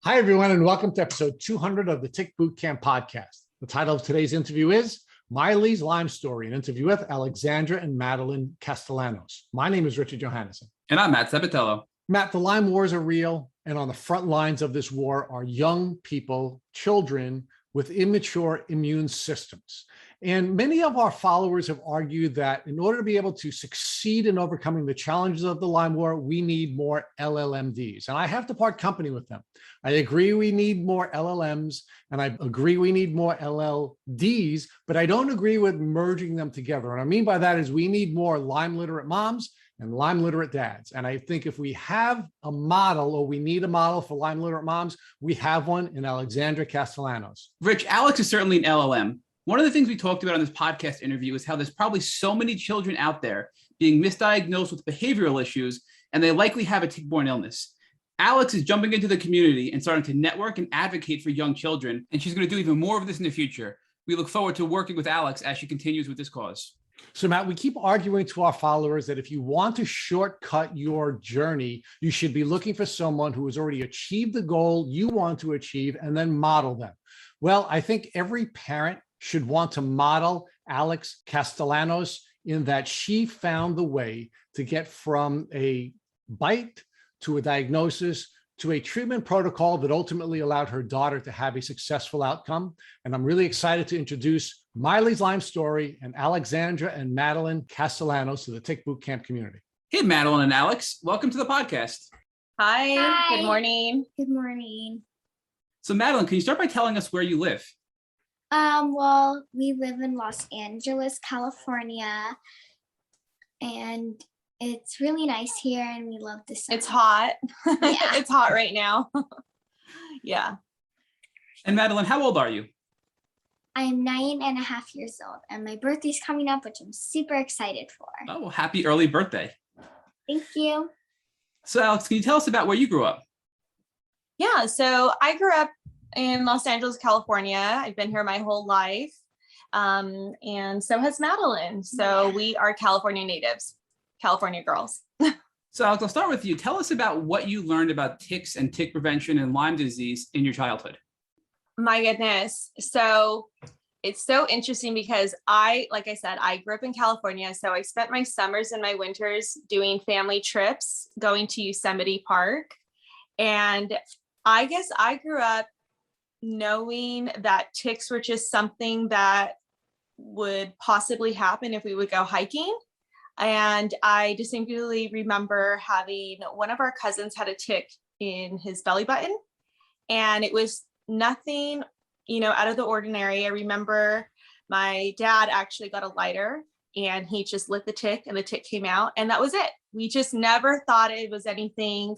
Hi, everyone, and welcome to episode 200 of the Tick Boot Camp podcast. The title of today's interview is Mylie's Lyme Story, an interview with Alexandra and Madeline Castellanos. My name is Richard Johannesson. And I'm Matt Sabatello. Matt, the Lyme wars are real, and on the front lines of this war are young people, children with immature immune systems. And many of our followers have argued that in order to be able to succeed in overcoming the challenges of the Lyme war, we need more LLMDs. And I have to part company with them. I agree we need more LLMs, and I agree we need more LLDs, but I don't agree with merging them together. And what I mean by that is we need more Lyme literate moms and Lyme literate dads. And I think if we have a model, or we need a model for Lyme literate moms, we have one in Alexandra Castellanos. Rich, Alex is certainly an LLM. One of the things we talked about on this podcast interview is how there's probably so many children out there being misdiagnosed with behavioral issues, and they likely have a tick-borne illness. Alex is jumping into the community and starting to network and advocate for young children, and she's going to do even more of this in the future. We look forward to working with Alex as she continues with this cause. So, Matt, we keep arguing to our followers that if you want to shortcut your journey, you should be looking for someone who has already achieved the goal you want to achieve and then model them. Well, I think every parent should want to model Alex Castellanos in that she found the way to get from a bite to a diagnosis to a treatment protocol that ultimately allowed her daughter to have a successful outcome. And I'm really excited to introduce Mylie's Lyme Story and Alexandra and Madeline Castellanos to the Tick Boot Camp community. Hey, Madeline and Alex, welcome to the podcast. Hi. Good morning. Good morning. So Madeline, can you start by telling us where you live? Well, we live in Los Angeles, California, and it's really nice here, and we love the sun. It's hot. Yeah. It's hot right now. Yeah. And Madeline, how old are you? I am 9.5 years old, and my birthday's coming up, which I'm super excited for. Oh, well, happy early birthday. Thank you. So Alex, can you tell us about where you grew up? Yeah. So I grew up in Los Angeles, California. I've been here my whole life. And so has Madeline. So we are California natives, California girls. So Alex, I'll start with you. Tell us about what you learned about ticks and tick prevention and Lyme disease in your childhood. My goodness. So it's so interesting because like I said, I grew up in California. So I spent my summers and my winters doing family trips, going to Yosemite Park. And I guess I grew up knowing that ticks were just something that would possibly happen if we would go hiking. And I distinctly remember having one of our cousins had a tick in his belly button, and it was nothing, out of the ordinary. I remember my dad actually got a lighter and he just lit the tick and the tick came out, and that was it. We just never thought it was anything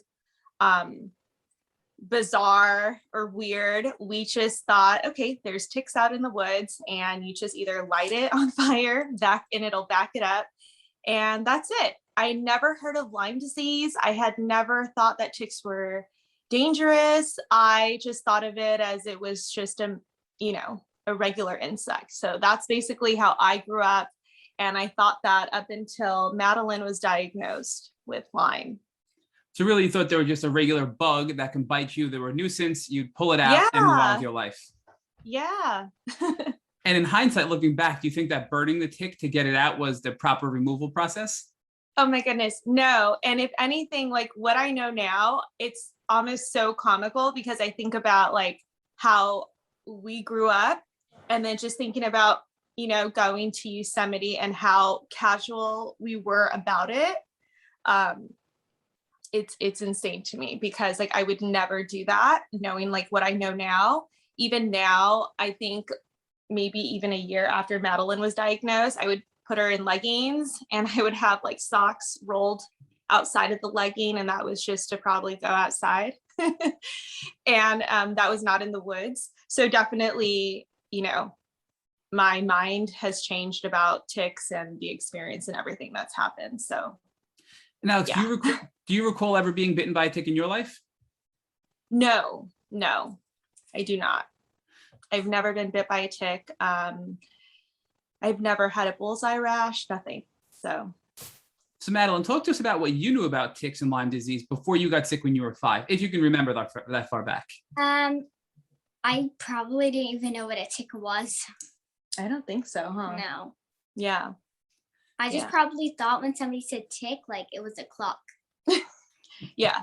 bizarre or weird. We just thought, okay, there's ticks out in the woods and you just either light it on fire and it'll back it up. And that's it. I never heard of Lyme disease. I had never thought that ticks were dangerous. I just thought of it as it was just a regular insect. So that's basically how I grew up. And I thought that up until Madeline was diagnosed with Lyme. So really you thought they were just a regular bug that can bite you. They were a nuisance. You'd pull it out and move on with your life. Yeah. And in hindsight, looking back, do you think that burning the tick to get it out was the proper removal process? Oh my goodness, no. And if anything, like what I know now, it's almost so comical because I think about like how we grew up and then just thinking about, going to Yosemite and how casual we were about it. It's insane to me because like I would never do that, knowing like what I know now. Even now, I think maybe even a year after Madeline was diagnosed, I would put her in leggings and I would have like socks rolled outside of the legging, and that was just to probably go outside. And that was not in the woods. So definitely, my mind has changed about ticks and the experience and everything that's happened. So now, yeah. Do you recall ever being bitten by a tick in your life? No, I do not. I've never been bit by a tick. I've never had a bullseye rash, nothing. So So Madeline, talk to us about what you knew about ticks and Lyme disease before you got sick when you were 5, if you can remember that far back. I probably didn't even know what a tick was. I don't think so, huh? No. Yeah. I just probably thought when somebody said tick, like it was a clock. Yeah.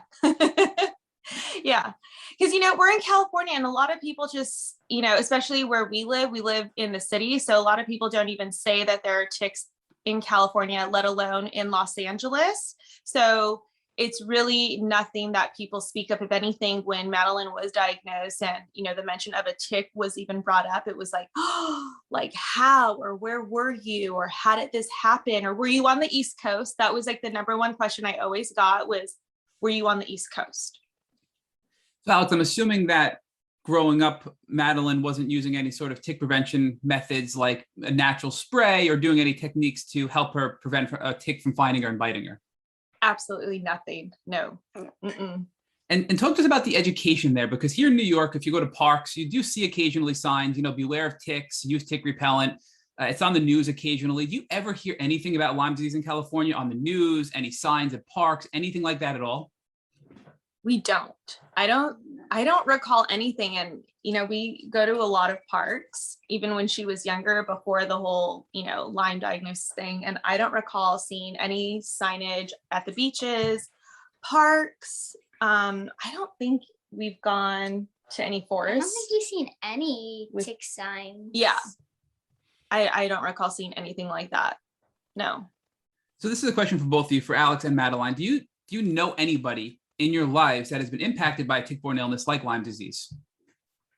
Yeah. Because, we're in California and a lot of people just, especially where we live in the city. So a lot of people don't even say that there are ticks in California, let alone in Los Angeles. So it's really nothing that people speak of. If anything, when Madeline was diagnosed and, the mention of a tick was even brought up, it was like, oh, like how, or where were you, or how did this happen? Or were you on the East Coast? That was like the number one question I always got was, were you on the East Coast? So Alex, I'm assuming that growing up, Madeline wasn't using any sort of tick prevention methods like a natural spray or doing any techniques to help her prevent a tick from finding her and biting her. Absolutely nothing. No. Mm-mm. And talk to us about the education there, because here in New York, if you go to parks, you do see occasionally signs, beware of ticks, use tick repellent. It's on the news occasionally. Do you ever hear anything about Lyme disease in California on the news, any signs at parks, anything like that at all? We don't. I don't recall anything. And, we go to a lot of parks, even when she was younger, before the whole, Lyme diagnosis thing. And I don't recall seeing any signage at the beaches, parks. I don't think we've gone to any forests. I don't think you've seen any tick signs. Yeah. I don't recall seeing anything like that. No. So this is a question for both of you, for Alex and Madeline. Do you know anybody in your lives that has been impacted by a tick-borne illness like Lyme disease?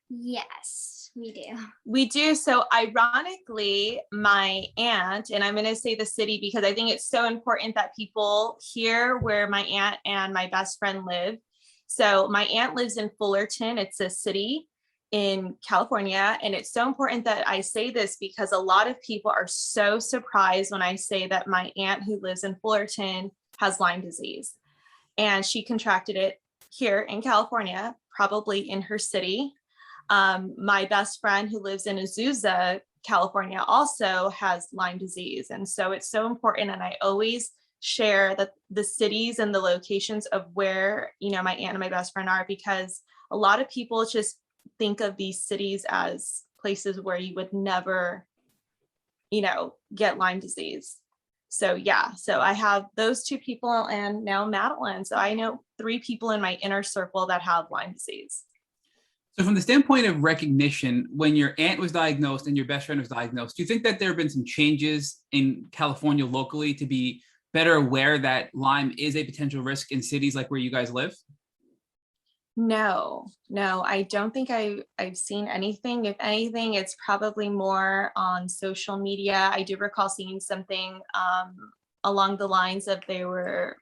Yes, we do. We do. So ironically, my aunt, and I'm going to say the city because I think it's so important that people hear where my aunt and my best friend live. So my aunt lives in Fullerton. It's a city in California. And it's so important that I say this because a lot of people are so surprised when I say that my aunt who lives in Fullerton has Lyme disease. And she contracted it here in California, probably in her city. My best friend who lives in Azusa, California, also has Lyme disease. And so it's so important. And I always share that the cities and the locations of where, my aunt and my best friend are, because a lot of people just think of these cities as places where you would never, get Lyme disease. So yeah, so I have those 2 people and now Madeline. So I know 3 people in my inner circle that have Lyme disease. So from the standpoint of recognition, when your aunt was diagnosed and your best friend was diagnosed, do you think that there have been some changes in California locally to be better aware that Lyme is a potential risk in cities like where you guys live? No, I don't think I've seen anything. If anything, it's probably more on social media. I do recall seeing something along the lines of they were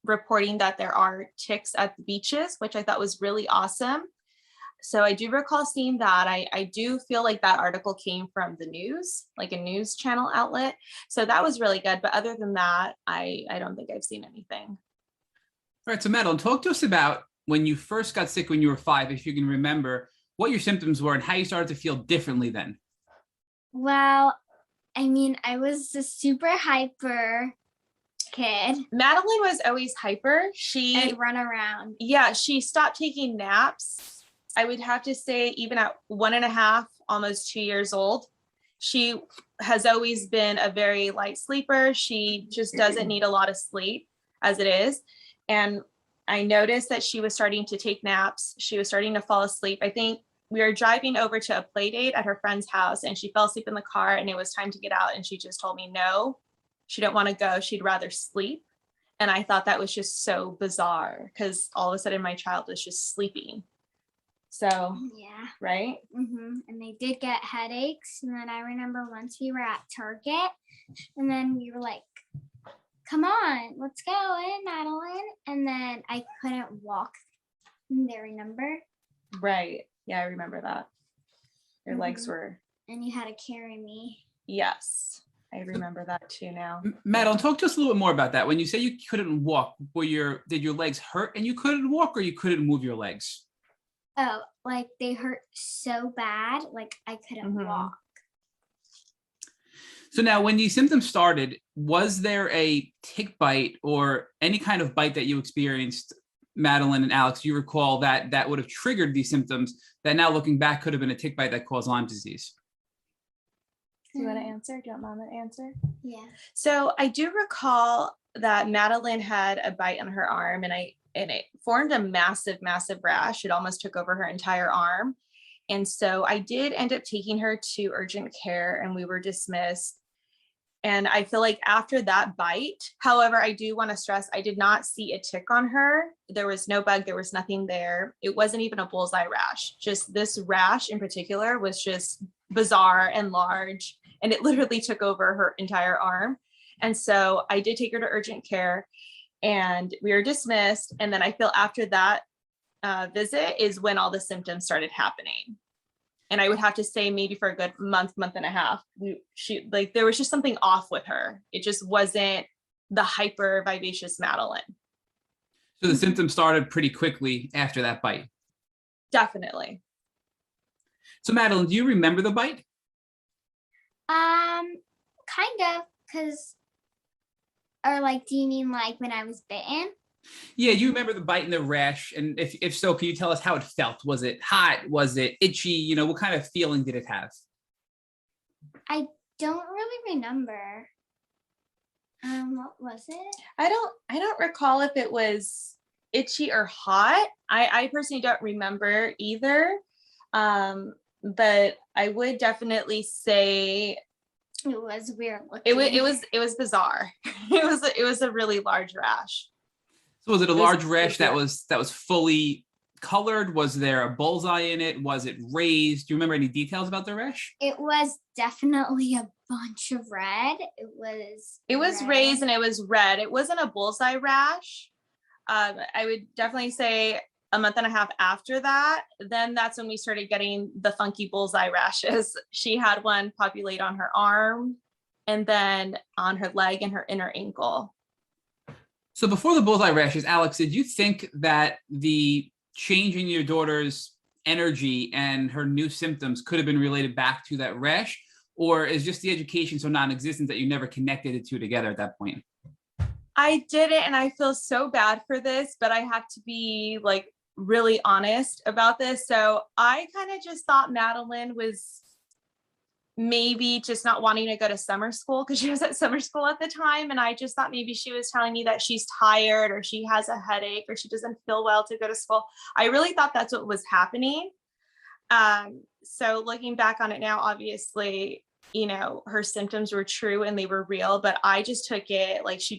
reporting that there are ticks at the beaches, which I thought was really awesome. So I do recall seeing that. I do feel like that article came from the news, like a news channel outlet. So that was really good. But other than that, I don't think I've seen anything. All right. So Madeline, talk to us about when you first got sick when you were 5, if you can remember what your symptoms were and how you started to feel differently then. Well, I was a super hyper kid. Madeline was always hyper. I'd run around. Yeah, she stopped taking naps. I would have to say even at 1.5, almost 2 years old, she has always been a very light sleeper. She just doesn't need a lot of sleep as it is. And I noticed that she was starting to take naps. She was starting to fall asleep. I think we were driving over to a play date at her friend's house and she fell asleep in the car and it was time to get out. And she just told me, no, she don't want to go. She'd rather sleep. And I thought that was just so bizarre because all of a sudden my child was just sleeping. So, yeah. Right. Mm-hmm. And they did get headaches. And then I remember once we were at Target and then we were like, come on, let's go in, Madeline. And then I couldn't walk. There, remember? Right. Yeah, I remember that. Your legs were. And you had to carry me. Yes. I remember that too now. Madeline, talk to us a little bit more about that. When you say you couldn't walk, did your legs hurt and you couldn't walk or you couldn't move your legs? Oh, like they hurt so bad, like I couldn't walk. So now when these symptoms started, was there a tick bite or any kind of bite that you experienced, Madeline and Alex, you recall that would have triggered these symptoms that now looking back could have been a tick bite that caused Lyme disease? Do you want to answer? Do you want Mama to answer? Yeah. So I do recall that Madeline had a bite on her arm, and it formed a massive, massive rash. It almost took over her entire arm. And so I did end up taking her to urgent care, and we were dismissed. And I feel like after that bite, however, I do want to stress, I did not see a tick on her. There was no bug. There was nothing there. It wasn't even a bullseye rash. Just this rash in particular was just bizarre and large, and it literally took over her entire arm. And so I did take her to urgent care, and we were dismissed. And then I feel after that visit is when all the symptoms started happening. And I would have to say maybe for a good month and a half, there was just something off with her. It just wasn't the hyper vivacious Madeline. So the symptoms started pretty quickly after that bite. Definitely. So Madeline, do you remember the bite? Kind of, or like, do you mean like when I was bitten? Yeah, you remember the bite and the rash, and if so, can you tell us how it felt? Was it hot? Was it itchy? You know, what kind of feeling did it have? I don't really remember. What was it? I don't recall if it was itchy or hot. I personally don't remember either. But I would definitely say It was weird looking. it was bizarre. It was a really large rash. So was it a large rash that was fully colored? Was there a bullseye in it? Was it raised? Do you remember any details about the rash? It was definitely a bunch of red. It was red. Raised and it was red. It wasn't a bullseye rash. I would definitely say a month and a half after that, then that's when we started getting the funky bullseye rashes. She had one populate on her arm and then on her leg and her inner ankle. So before the bullseye rashes, Alex, did you think that the change in your daughter's energy and her new symptoms could have been related back to that rash? Or is just the education so non-existent that you never connected the two together at that point? I didn't, and I feel so bad for this, but I have to be like really honest about this. So I kind of just thought Madeline was maybe just not wanting to go to summer school because she was at summer school at the time. And I just thought maybe she was telling me that she's tired or she has a headache or she doesn't feel well to go to school. I really thought that's what was happening. So looking back on it now, obviously, you know, her symptoms were true and they were real, but I just took it like she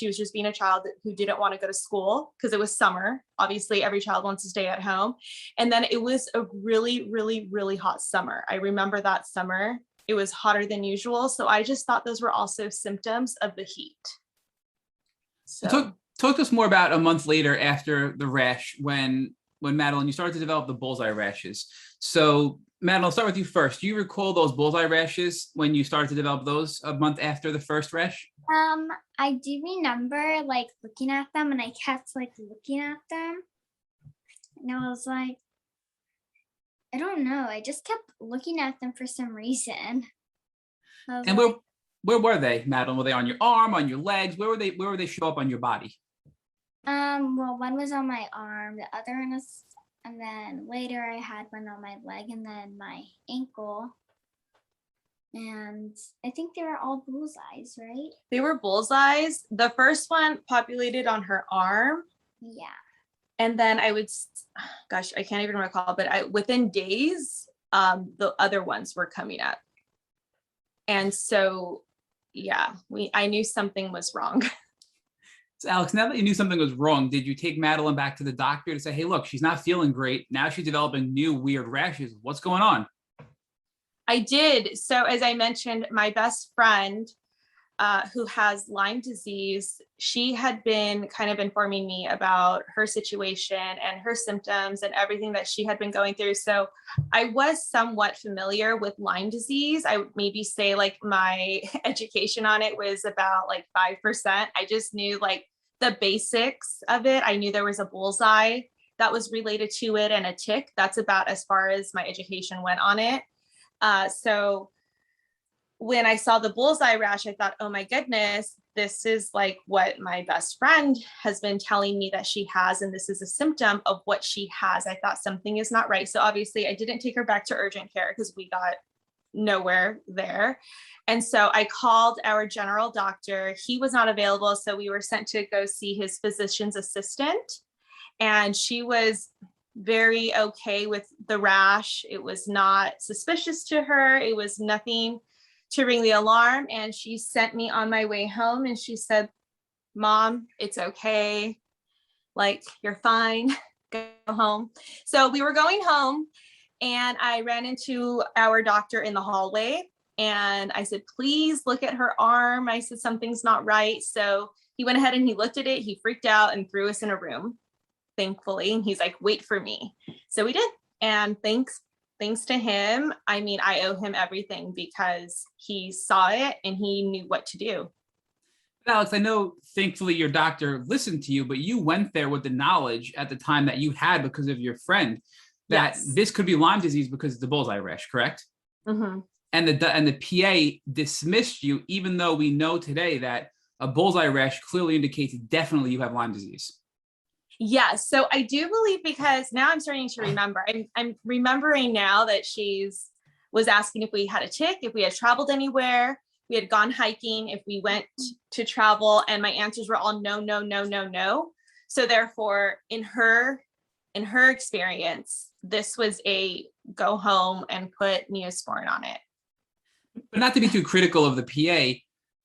was just being a child who didn't want to go to school because it was summer. Obviously, every child wants to stay at home. And then it was a really, really, really hot summer. I remember that summer. It was hotter than usual. So I just thought those were also symptoms of the heat. So talk to us more about a month later after the rash when Madeline, you started to develop the bullseye rashes. So Madeline, I'll start with you first. Do you recall those bullseye rashes when you started to develop those a month after the first rash? I do remember like looking at them and I kept like looking at them. And I was like, I don't know. I just kept looking at them for some reason. And where were they, Madeline? Were they on your arm, on your legs? Where were they show up on your body? Well, one was on my arm, the other one was, and then later I had one on my leg and then my ankle. And I think they were all bullseyes, right? They were bullseyes. The first one populated on her arm. Yeah. And then I can't even recall, but within days, the other ones were coming up. And so, yeah, I knew something was wrong. So Alex, now that you knew something was wrong, did you take Madeline back to the doctor to say, hey, look, she's not feeling great. Now she's developing new weird rashes. What's going on? I did. So as I mentioned, my best friend who has Lyme disease, she had been kind of informing me about her situation and her symptoms and everything that she had been going through. So I was somewhat familiar with Lyme disease. I would maybe say like my education on it was about like 5%. I just knew like the basics of it. I knew there was a bullseye that was related to it and a tick. That's about as far as my education went on it. So when I saw the bullseye rash, I thought, oh my goodness, this is like what my best friend has been telling me that she has. And this is a symptom of what she has. I thought something is not right. So obviously I didn't take her back to urgent care because we got nowhere there. And so I called our general doctor. He was not available. So we were sent to go see his physician's assistant. And she was very okay with the rash. It was not suspicious to her. It was nothing to ring the alarm. And she sent me on my way home and she said, Mom, it's okay. Like, you're fine. Go home. So we were going home and I ran into our doctor in the hallway and I said, please look at her arm. I said, something's not right. So he went ahead and he looked at it. He freaked out and threw us in a room, thankfully. And he's like, wait for me. So we did. And thanks to him, I mean, I owe him everything because he saw it and he knew what to do. Alex, I know thankfully your doctor listened to you, but you went there with the knowledge at the time that you had because of your friend that this could be Lyme disease because of the bullseye rash, correct? Mm-hmm. And the PA dismissed you, even though we know today that a bullseye rash clearly indicates definitely you have Lyme disease. Yes. So I do believe, because now I'm starting to remember, I'm remembering now that was asking if we had a tick, if we had traveled anywhere, we had gone hiking, if we went to travel, and my answers were all no, no, no, no, no. So therefore, in her experience, this was a go home and put Neosporin on it. But not to be too critical of the PA,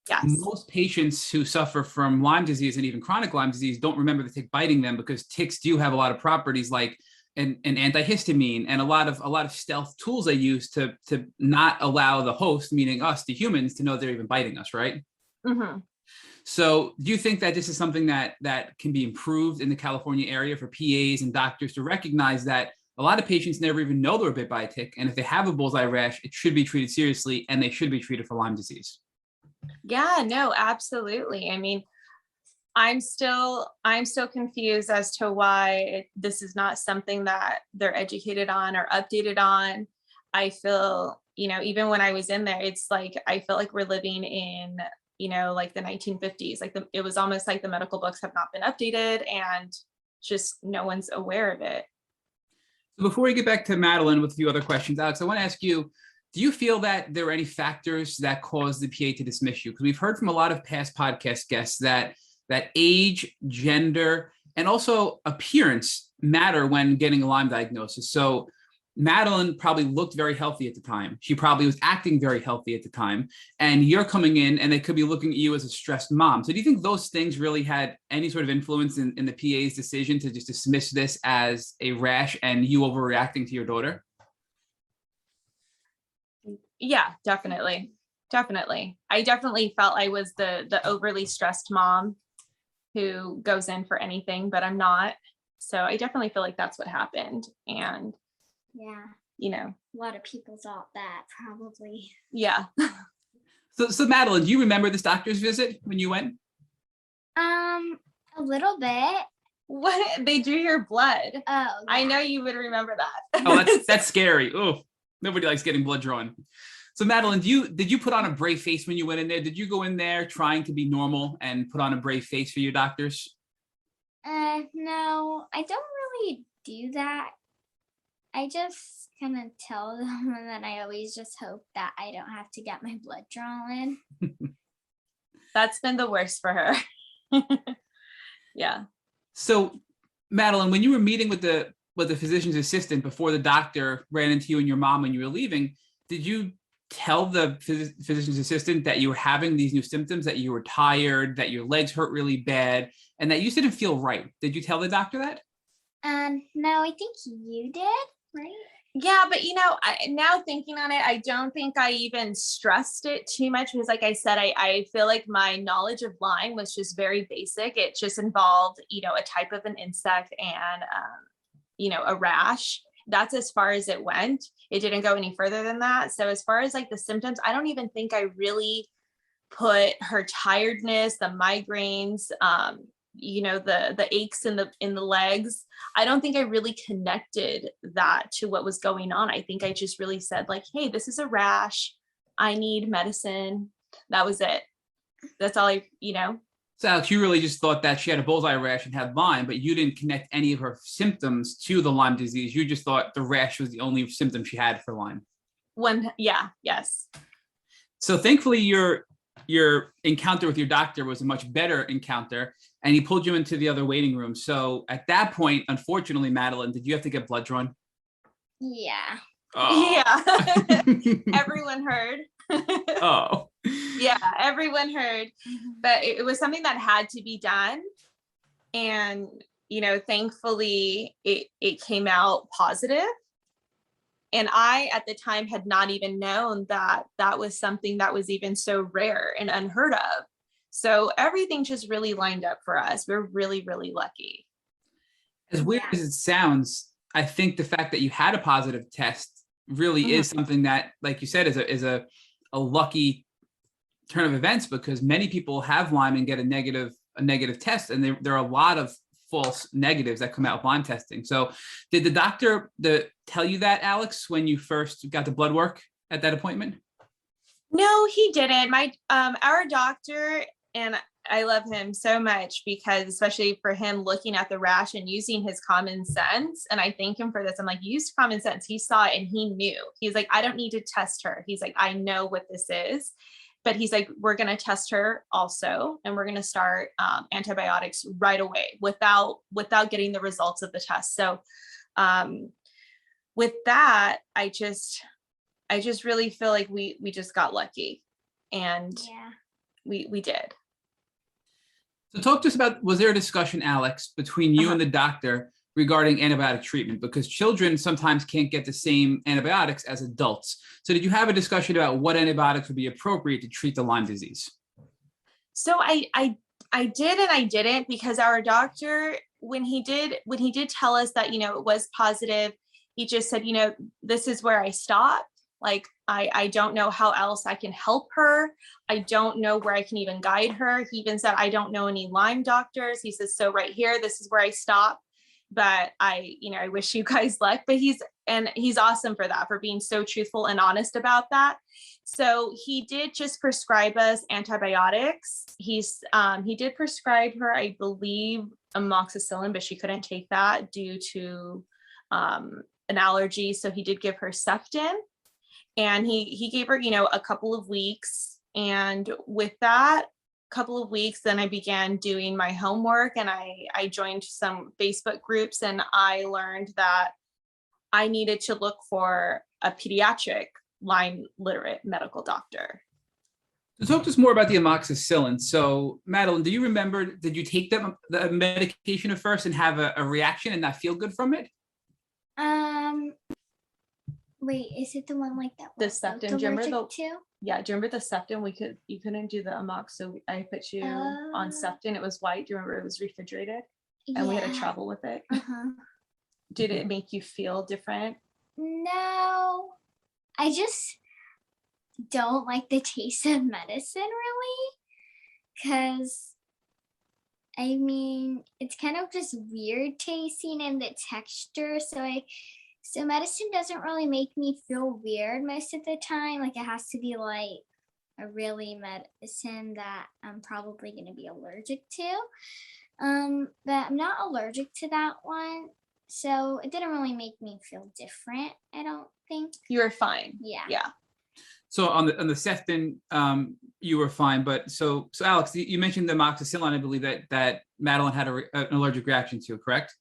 yes, most patients who suffer from Lyme disease and even chronic Lyme disease don't remember the tick biting them because ticks do have a lot of properties like an antihistamine and a lot of stealth tools they use to not allow the host, meaning us, the humans, to know they're even biting us, right? Mm-hmm. So do you think that this is something that can be improved in the California area for PAs and doctors to recognize that a lot of patients never even know they're bit by a tick, and if they have a bullseye rash, it should be treated seriously and they should be treated for Lyme disease? Yeah, no, absolutely. I mean, I'm still confused as to why this is not something that they're educated on or updated on. I feel, even when I was in there, it's like, I feel like we're living in, like the 1950s, like it was almost like the medical books have not been updated and just no one's aware of it. So before we get back to Madeline with a few other questions, Alex, I want to ask you, do you feel that there are any factors that cause the PA to dismiss you? Because we've heard from a lot of past podcast guests that age, gender, and also appearance matter when getting a Lyme diagnosis. So Madeline probably looked very healthy at the time. She probably was acting very healthy at the time. And you're coming in and they could be looking at you as a stressed mom. So do you think those things really had any sort of influence in the PA's decision to just dismiss this as a rash and you overreacting to your daughter? Yeah, definitely. I definitely felt I was the overly stressed mom who goes in for anything, but I'm not. So I definitely feel like that's what happened. And yeah, a lot of people thought that probably. Yeah. So Madeline, do you remember this doctor's visit when you went? A little bit. What? They drew your blood. Oh, yeah. I know you would remember that. Oh, that's scary. Oh, nobody likes getting blood drawn. So Madeline, did you put on a brave face when you went in there? Did you go in there trying to be normal and put on a brave face for your doctors? No, I don't really do that. I just kind of tell them, and then I always just hope that I don't have to get my blood drawn. That's been the worst for her. Yeah. So Madeline, when you were meeting with the physician's assistant before the doctor ran into you and your mom when you were leaving, did you tell the physician's assistant that you were having these new symptoms, that you were tired, that your legs hurt really bad, and that you just didn't feel right? Did you tell the doctor that? No, I think you did, right? Yeah, but now thinking on it, I don't think I even stressed it too much because, like I said, I feel like my knowledge of Lyme was just very basic. It just involved, a type of an insect and, a rash. That's as far as it went. It didn't go any further than that. So as far as like the symptoms, I don't even think I really put her tiredness, the migraines, the aches in the legs. I don't think I really connected that to what was going on. I think I just really said like, hey, this is a rash. I need medicine. That was it. That's all So Alex, you really just thought that she had a bullseye rash and had Lyme, but you didn't connect any of her symptoms to the Lyme disease. You just thought the rash was the only symptom she had for Lyme. Yes. So thankfully your encounter with your doctor was a much better encounter, and he pulled you into the other waiting room. So at that point, unfortunately, Madeline, did you have to get blood drawn? Yeah. Oh. Yeah. Everyone heard. Oh. Yeah, everyone heard. But it was something that had to be done. And, thankfully it came out positive. And I, at the time, had not even known that that was something that was even so rare and unheard of. So everything just really lined up for us. We're really, really lucky. As weird as it sounds, I think the fact that you had a positive test really is something that, like you said, is a lucky turn of events, because many people have Lyme and get a negative test, and there are a lot of false negatives that come out of Lyme testing. So did the doctor tell you that, Alex, when you first got the blood work at that appointment? No, he didn't. Our doctor, and I love him so much, because especially for him looking at the rash and using his common sense. And I thank him for this. I'm like, use common sense. He saw it and he knew. He's like, I don't need to test her. He's like, I know what this is. But he's like, we're going to test her also, and we're going to start antibiotics right away without getting the results of the test. So with that, I just really feel like we just got lucky, and we did. So talk to us about, was there a discussion, Alex, between you and the doctor regarding antibiotic treatment? Because children sometimes can't get the same antibiotics as adults. So did you have a discussion about what antibiotics would be appropriate to treat the Lyme disease? So I did and I didn't, because our doctor, when he did tell us that, it was positive, he just said, this is where I stop. Like, I don't know how else I can help her. I don't know where I can even guide her. He even said, I don't know any Lyme doctors. He says, so right here, this is where I stop. But I wish you guys luck. But he's awesome for that, for being so truthful and honest about that. So he did just prescribe us antibiotics. He did prescribe her, I believe, amoxicillin, but she couldn't take that due to an allergy. So he did give her Septin, and he gave her, a couple of weeks. And with that couple of weeks, then I began doing my homework, and I joined some Facebook groups, and I learned that I needed to look for a pediatric Lyme literate medical doctor. So talk to us more about the amoxicillin. So Madeline, do you remember, did you take the medication at first and have a reaction and not feel good from it? Wait, is it the one like that? The Septin, do you remember too? Yeah, do you remember the Septin? You couldn't do the amox, so I put you on Septin. It was white. Do you remember it was refrigerated? And we had to travel with it. Did it make you feel different? No, I just don't like the taste of medicine really, because it's kind of just weird tasting, and the texture. So medicine doesn't really make me feel weird most of the time. Like, it has to be like a really medicine that I'm probably going to be allergic to. But I'm not allergic to that one. So it didn't really make me feel different, I don't think. You were fine. Yeah. So on the Septin, you were fine. But so Alex, you mentioned the amoxicillin. I believe that Madeline had an allergic reaction to, correct?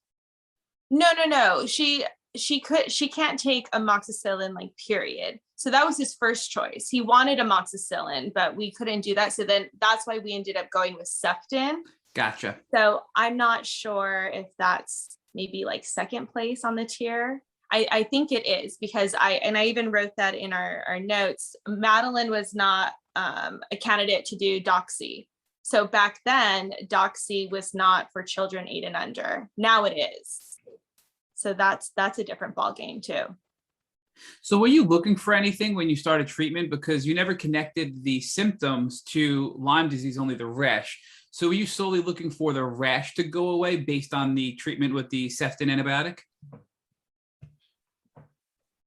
No. She can't take amoxicillin, like, period. So that was his first choice. He wanted amoxicillin, but we couldn't do that. So then that's why we ended up going with Septin. Gotcha. So I'm not sure if that's maybe like second place on the tier. I think it is, because I even wrote that in our notes. Madeline was not a candidate to do doxy. So back then, doxy was not for children 8 and under. Now it is. So that's a different ballgame too. So were you looking for anything when you started treatment? Because you never connected the symptoms to Lyme disease, only the rash. So were you solely looking for the rash to go away based on the treatment with the Septin antibiotic?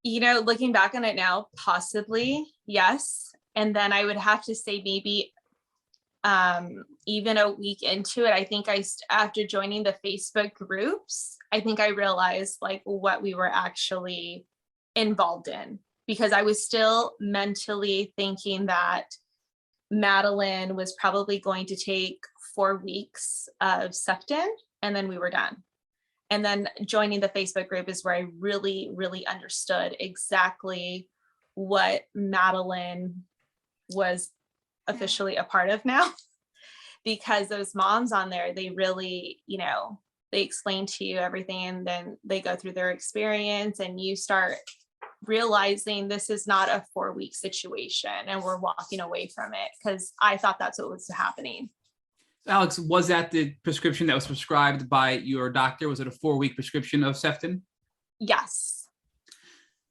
Looking back on it now, possibly, yes. And then I would have to say maybe even a week into it, I think after joining the Facebook groups, I think I realized like what we were actually involved in, because I was still mentally thinking that Madeline was probably going to take 4 weeks of Septin and then we were done. And then joining the Facebook group is where I really, really understood exactly what Madeline was officially a part of now, because those moms on there, they really, you know, they explain to you everything, and then they go through their experience and you start realizing this is not a 4-week situation and we're walking away from it, because I thought that's what was happening. Alex, was that the prescription that was prescribed by your doctor? Was it a 4-week prescription of Septin? Yes.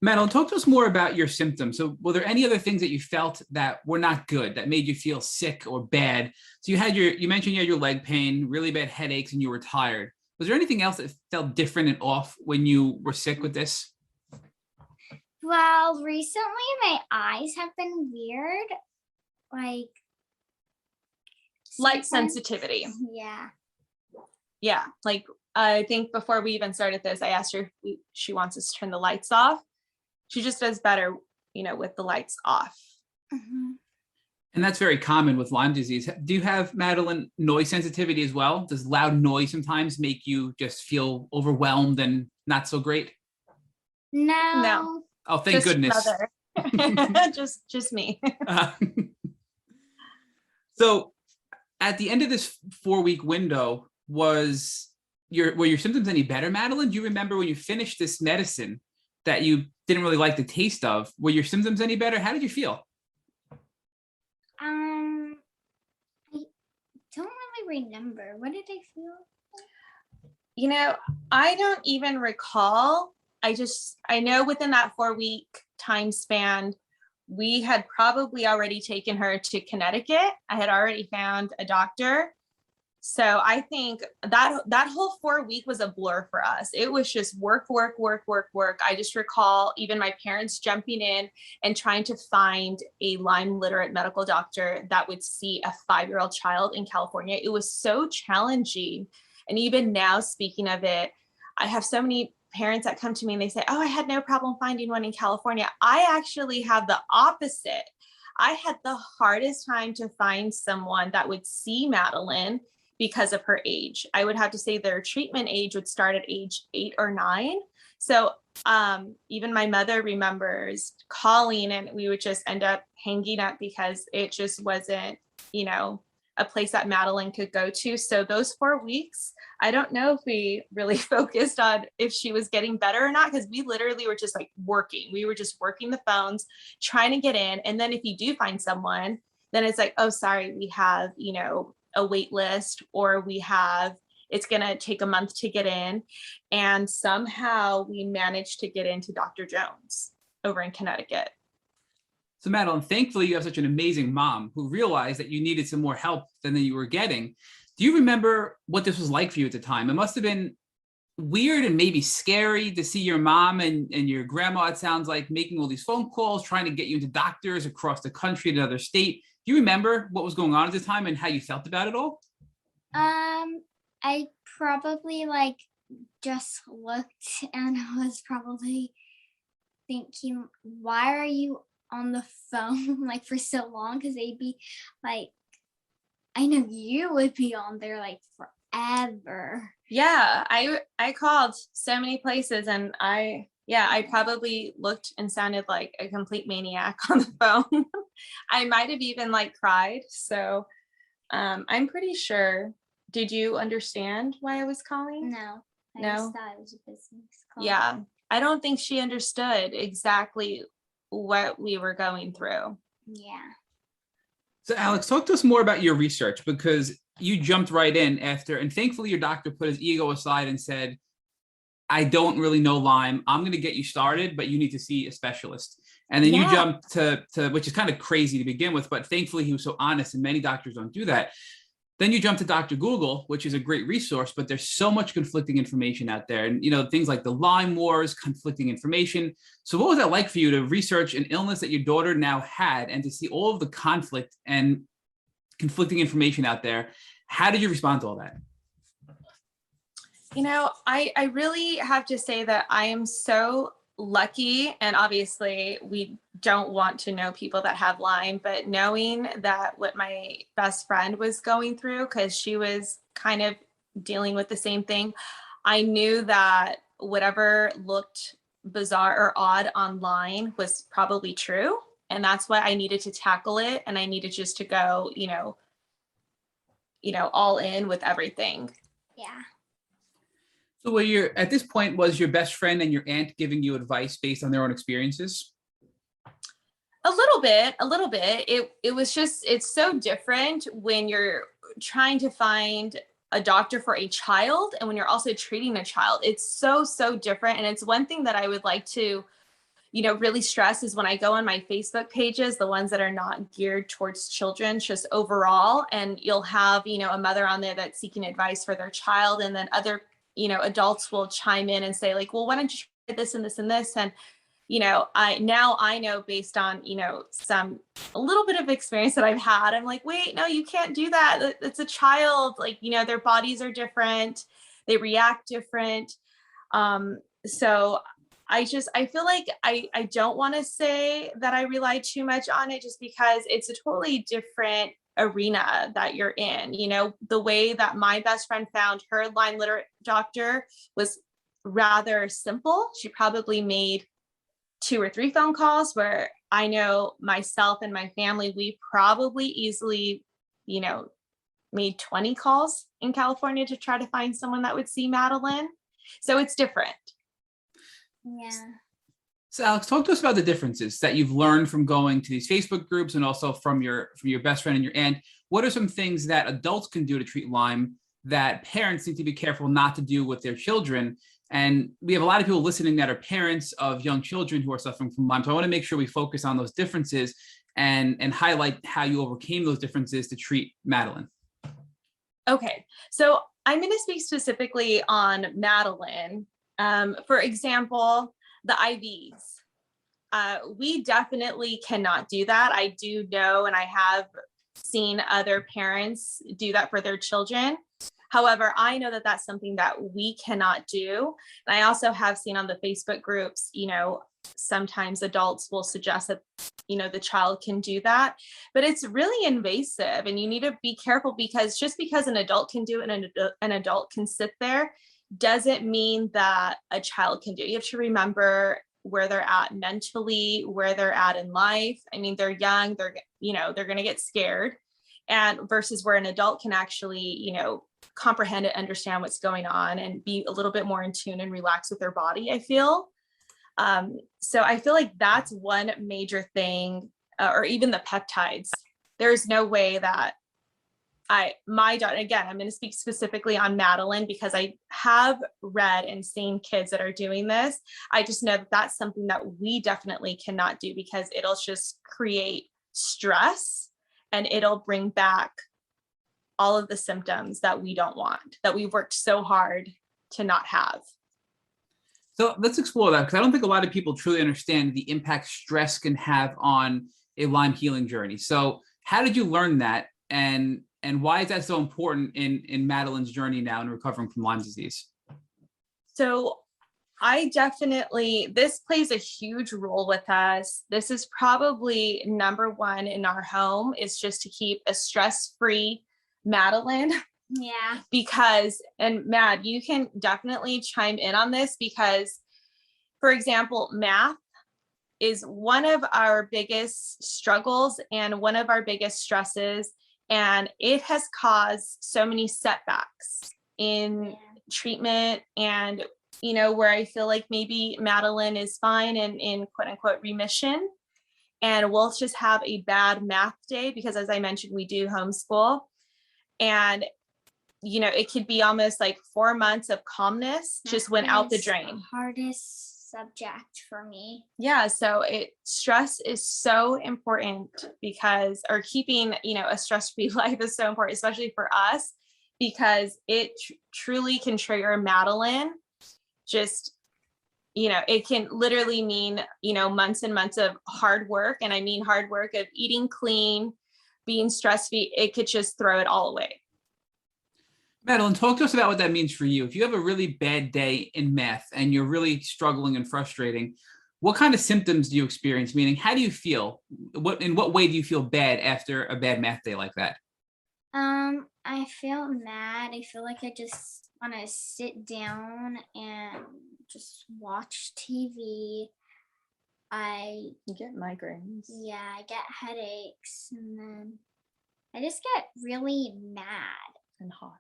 Madeline, talk to us more about your symptoms. So were there any other things that you felt that were not good, that made you feel sick or bad? So you mentioned you had your leg pain, really bad headaches, and you were tired. Was there anything else that felt different and off when you were sick with this? Well, recently my eyes have been weird, like Light sometimes- sensitivity. Yeah. Yeah. Like I think before we even started this, I asked her if she wants us to turn the lights off. She just does better, you know, with the lights off. Mhm. And that's very common with Lyme disease. Do you have, Madeline, noise sensitivity as well? Does loud noise sometimes make you just feel overwhelmed and not so great? No. Oh, thank goodness. just me. So at the end of this 4-week window, were your symptoms any better, Madeline? Do you remember when you finished this medicine that you didn't really like the taste of? Were your symptoms any better? How did you feel? I don't really remember. What did I feel? You know, I don't even recall. I know within that 4-week time span, we had probably already taken her to Connecticut. I had already found a doctor. So I think that whole 4 week was a blur for us. It was just work, work, work, work, work. I just recall even my parents jumping in and trying to find a Lyme literate medical doctor that would see a 5-year-old child in California. It was so challenging. And even now, speaking of it, I have so many parents that come to me and they say, oh, I had no problem finding one in California. I actually have the opposite. I had the hardest time to find someone that would see Madeline because of her age. I would have to say their treatment age would start at age 8 or 9. So even my mother remembers calling and we would just end up hanging up because it just wasn't, you know, a place that Madeline could go to. So those 4 weeks, I don't know if we really focused on if she was getting better or not, because we literally were just like working. We were just working the phones, trying to get in. And then if you do find someone, then it's like, oh, sorry, we have, you know, a wait list, or it's going to take a month to get in. And somehow we managed to get into Dr. Jones over in Connecticut. So Madeline, thankfully you have such an amazing mom who realized that you needed some more help than you were getting. Do you remember what this was like for you at the time? It must have been weird and maybe scary to see your mom and your grandma, it sounds like, making all these phone calls, trying to get you into doctors across the country, to another state. Do you remember what was going on at the time and how you felt about it all? I probably like just looked and I was probably thinking, why are you on the phone like for so long? Because they'd be like, I know you would be on there like forever. Yeah, I called so many places and I probably looked and sounded like a complete maniac on the phone. I might have even like cried. So I'm pretty sure. Did you understand why I was calling? No. I No? just thought it was a business call. Yeah, I don't think she understood exactly what we were going through. Yeah. So Alex, talk to us more about your research, because you jumped right in after, and thankfully your doctor put his ego aside and said, I don't really know Lyme. I'm going to get you started, but you need to see a specialist. And then you jumped to which is kind of crazy to begin with, but thankfully he was so honest, and many doctors don't do that Then you jump to Dr. Google, which is a great resource, but there's so much conflicting information out there. And, things like the Lyme wars, conflicting information. So what was that like for you to research an illness that your daughter now had and to see all of the conflict and conflicting information out there? How did you respond to all that? I really have to say that I am so lucky, and obviously we don't want to know people that have Lyme, but knowing that what my best friend was going through, because she was kind of dealing with the same thing, I knew that whatever looked bizarre or odd online was probably true. And that's why I needed to tackle it. And I needed just to go, all in with everything. Yeah. So at this point, was your best friend and your aunt giving you advice based on their own experiences? A little bit. It was just, it's so different when you're trying to find a doctor for a child and when you're also treating a child. It's so different. And it's one thing that I would like to, really stress is when I go on my Facebook pages, the ones that are not geared towards children, just overall, and you'll have, a mother on there that's seeking advice for their child. And then other adults will chime in and say like, well, why don't you try this and this and this? And, I know based on, a little bit of experience that I've had, I'm like, wait, no, you can't do that. It's a child. Like, their bodies are different. They react different. So I feel like I don't want to say that I rely too much on it just because it's a totally different arena that you're in. The way that my best friend found her Lyme literate doctor was rather simple. She probably made 2 or 3 phone calls, where I know myself and my family, we probably easily, made 20 calls in California to try to find someone that would see Madeline. So it's different. Yeah. So Alex, talk to us about the differences that you've learned from going to these Facebook groups and also from your best friend and your aunt. What are some things that adults can do to treat Lyme that parents need to be careful not to do with their children? And we have a lot of people listening that are parents of young children who are suffering from Lyme. So I want to make sure we focus on those differences and highlight how you overcame those differences to treat Madeline. Okay, so I'm going to speak specifically on Madeline. For example, the IVs. We definitely cannot do that. I do know, and I have seen other parents do that for their children. However, I know that that's something that we cannot do. And I also have seen on the Facebook groups, sometimes adults will suggest that, the child can do that, but it's really invasive and you need to be careful, because just because an adult can do it and an adult can sit there doesn't mean that a child can do it. You have to remember where they're at mentally, where they're at in life. I mean, they're young, they're going to get scared, and versus where an adult can actually, comprehend and understand what's going on and be a little bit more in tune and relax with their body, I feel. So I feel like that's one major thing, or even the peptides. There's no way that my daughter, again, I'm going to speak specifically on Madeline because I have read and seen kids that are doing this. I just know that that's something that we definitely cannot do, because it'll just create stress and it'll bring back all of the symptoms that we don't want, that we've worked so hard to not have. So let's explore that, because I don't think a lot of people truly understand the impact stress can have on a Lyme healing journey. So how did you learn that? And why is that so important in Madeline's journey now in recovering from Lyme disease? So this plays a huge role with us. This is probably number one in our home, is just to keep a stress-free Madeline. Yeah. Because, and Mad, you can definitely chime in on this, because, for example, math is one of our biggest struggles and one of our biggest stresses. And it has caused so many setbacks in treatment, and, where I feel like maybe Madeline is fine and in quote unquote remission, and we'll just have a bad math day because, as I mentioned, we do homeschool. And, it could be almost like 4 months of calmness just went out the drain. Hardest subject for me. Yeah, so stress is so important because, or keeping, a stress-free life is so important, especially for us, because it truly can trigger Madeline. Just, it can literally mean, months and months of hard work. And I mean hard work of eating clean, being stress-free. It could just throw it all away. Madeline, talk to us about what that means for you. If you have a really bad day in math and you're really struggling and frustrating, what kind of symptoms do you experience? Meaning, how do you feel? In what way do you feel bad after a bad math day like that? I feel mad. I feel like I just want to sit down and just watch TV. You get migraines. Yeah, I get headaches, and then I just get really mad And hot.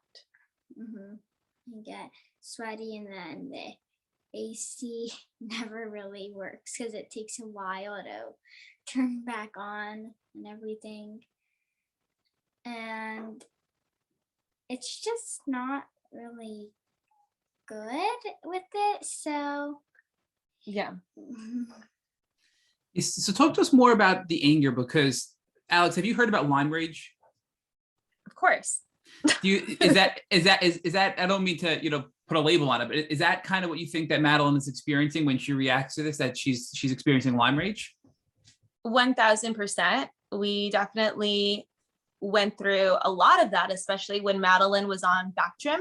I get sweaty, and then the AC never really works because it takes a while to turn back on and everything. And it's just not really good with it. So, Yeah. So talk to us more about the anger, because Alex, have you heard about Lyme rage? Of course. Is that I don't mean to put a label on it, but is that kind of what you think that Madeline is experiencing when she reacts to this, that she's experiencing Lyme rage? 1000%. We definitely went through a lot of that, especially when Madeline was on Bactrim.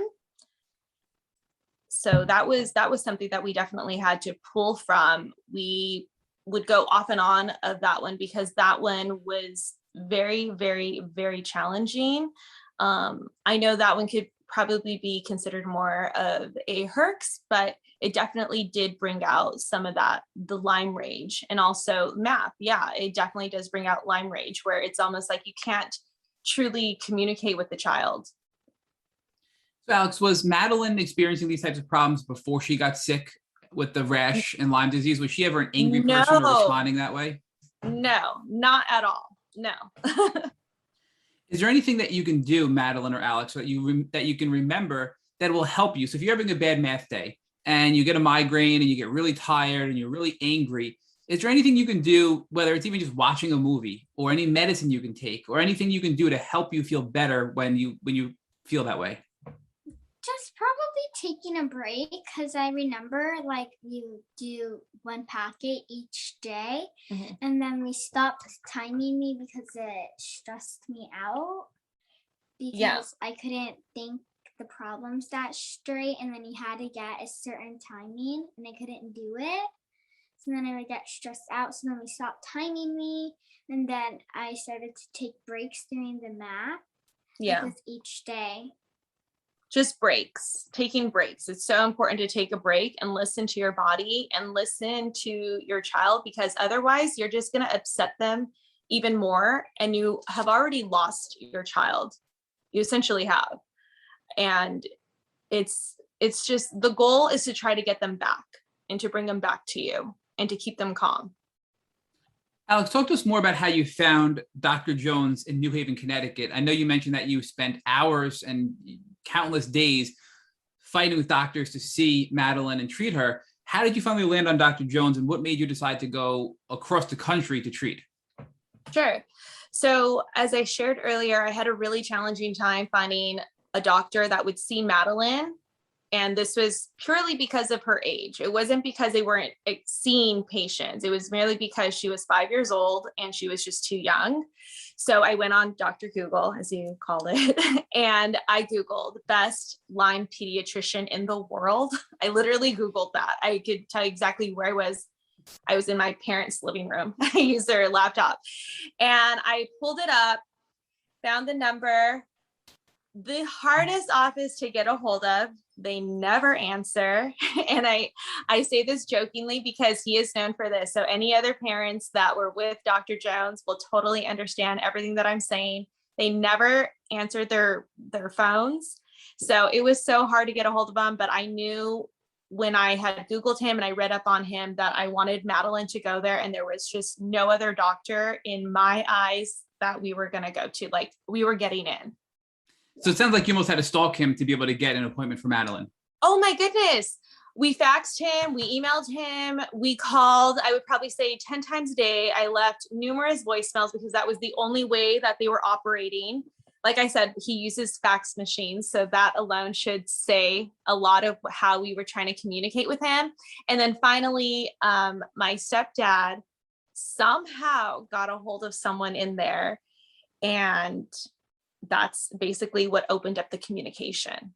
So that was something that we definitely had to pull from. We would go off and on of that one because that one was very, very, very challenging. I know that one could probably be considered more of a herx, but it definitely did bring out some of the Lyme rage, and also math. Yeah, it definitely does bring out Lyme rage, where it's almost like you can't truly communicate with the child. So Alex, was Madeline experiencing these types of problems before she got sick with the rash and Lyme disease? Was she ever an angry person or responding that way? No, not at all. No. Is there anything that you can do, Madeline or Alex, that you can remember that will help you? So if you're having a bad math day and you get a migraine and you get really tired and you're really angry, is there anything you can do, whether it's even just watching a movie or any medicine you can take or anything you can do to help you feel better when you feel that way? Just probably taking a break, because I remember like you do one packet each day, and then we stopped timing me because it stressed me out because I couldn't think the problems that straight, and then you had to get a certain timing and I couldn't do it. So then I would get stressed out. So then we stopped timing me, and then I started to take breaks during the math. Yeah. Because each day. Just breaks, taking breaks. It's so important to take a break and listen to your body and listen to your child, because otherwise you're just going to upset them even more. And you have already lost your child. You essentially have. And it's just, the goal is to try to get them back and to bring them back to you and to keep them calm. Alex, talk to us more about how you found Dr. Jones in New Haven, Connecticut. I know you mentioned that you spent hours and countless days fighting with doctors to see Madeline and treat her. How did you finally land on Dr. Jones, and what made you decide to go across the country to treat? Sure. So as I shared earlier, I had a really challenging time finding a doctor that would see Madeline. And this was purely because of her age. It wasn't because they weren't seeing patients. It was merely because she was 5 years old and she was just too young. So I went on Dr. Google, as you called it, and I Googled best Lyme pediatrician in the world. I literally Googled that. I could tell you exactly where I was. I was in my parents' living room. I used their laptop and I pulled it up, found the number. The hardest office to get a hold of, they never answer. And I say this jokingly because he is known for this. So any other parents that were with Dr. Jones will totally understand everything that I'm saying. They never answered their phones. So it was so hard to get a hold of them. But I knew when I had Googled him and I read up on him that I wanted Madeline to go there. And there was just no other doctor in my eyes that we were going to go to. Like, we were getting in. So it sounds like you almost had to stalk him to be able to get an appointment for Madeline. Oh my goodness. We faxed him, we emailed him, we called, I would probably say 10 times a day. I left numerous voicemails because that was the only way that they were operating. Like I said, he uses fax machines. So that alone should say a lot of how we were trying to communicate with him. And then finally, my stepdad somehow got a hold of someone in there. And that's basically what opened up the communication.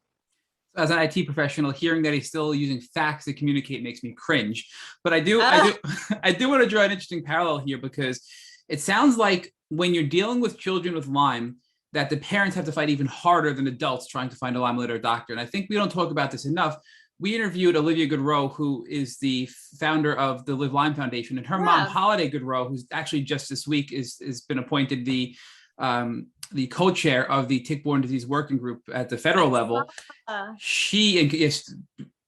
As an IT professional, hearing that he's still using fax to communicate makes me cringe. But I do want to draw an interesting parallel here, because it sounds like when you're dealing with children with Lyme, that the parents have to fight even harder than adults trying to find a Lyme related doctor. And I think we don't talk about this enough. We interviewed Olivia Goodrow, who is the founder of the Live Lyme Foundation, and her mom, Holiday Goodrow, who's actually just this week has been appointed the co-chair of the tick-borne disease working group at the federal level. She is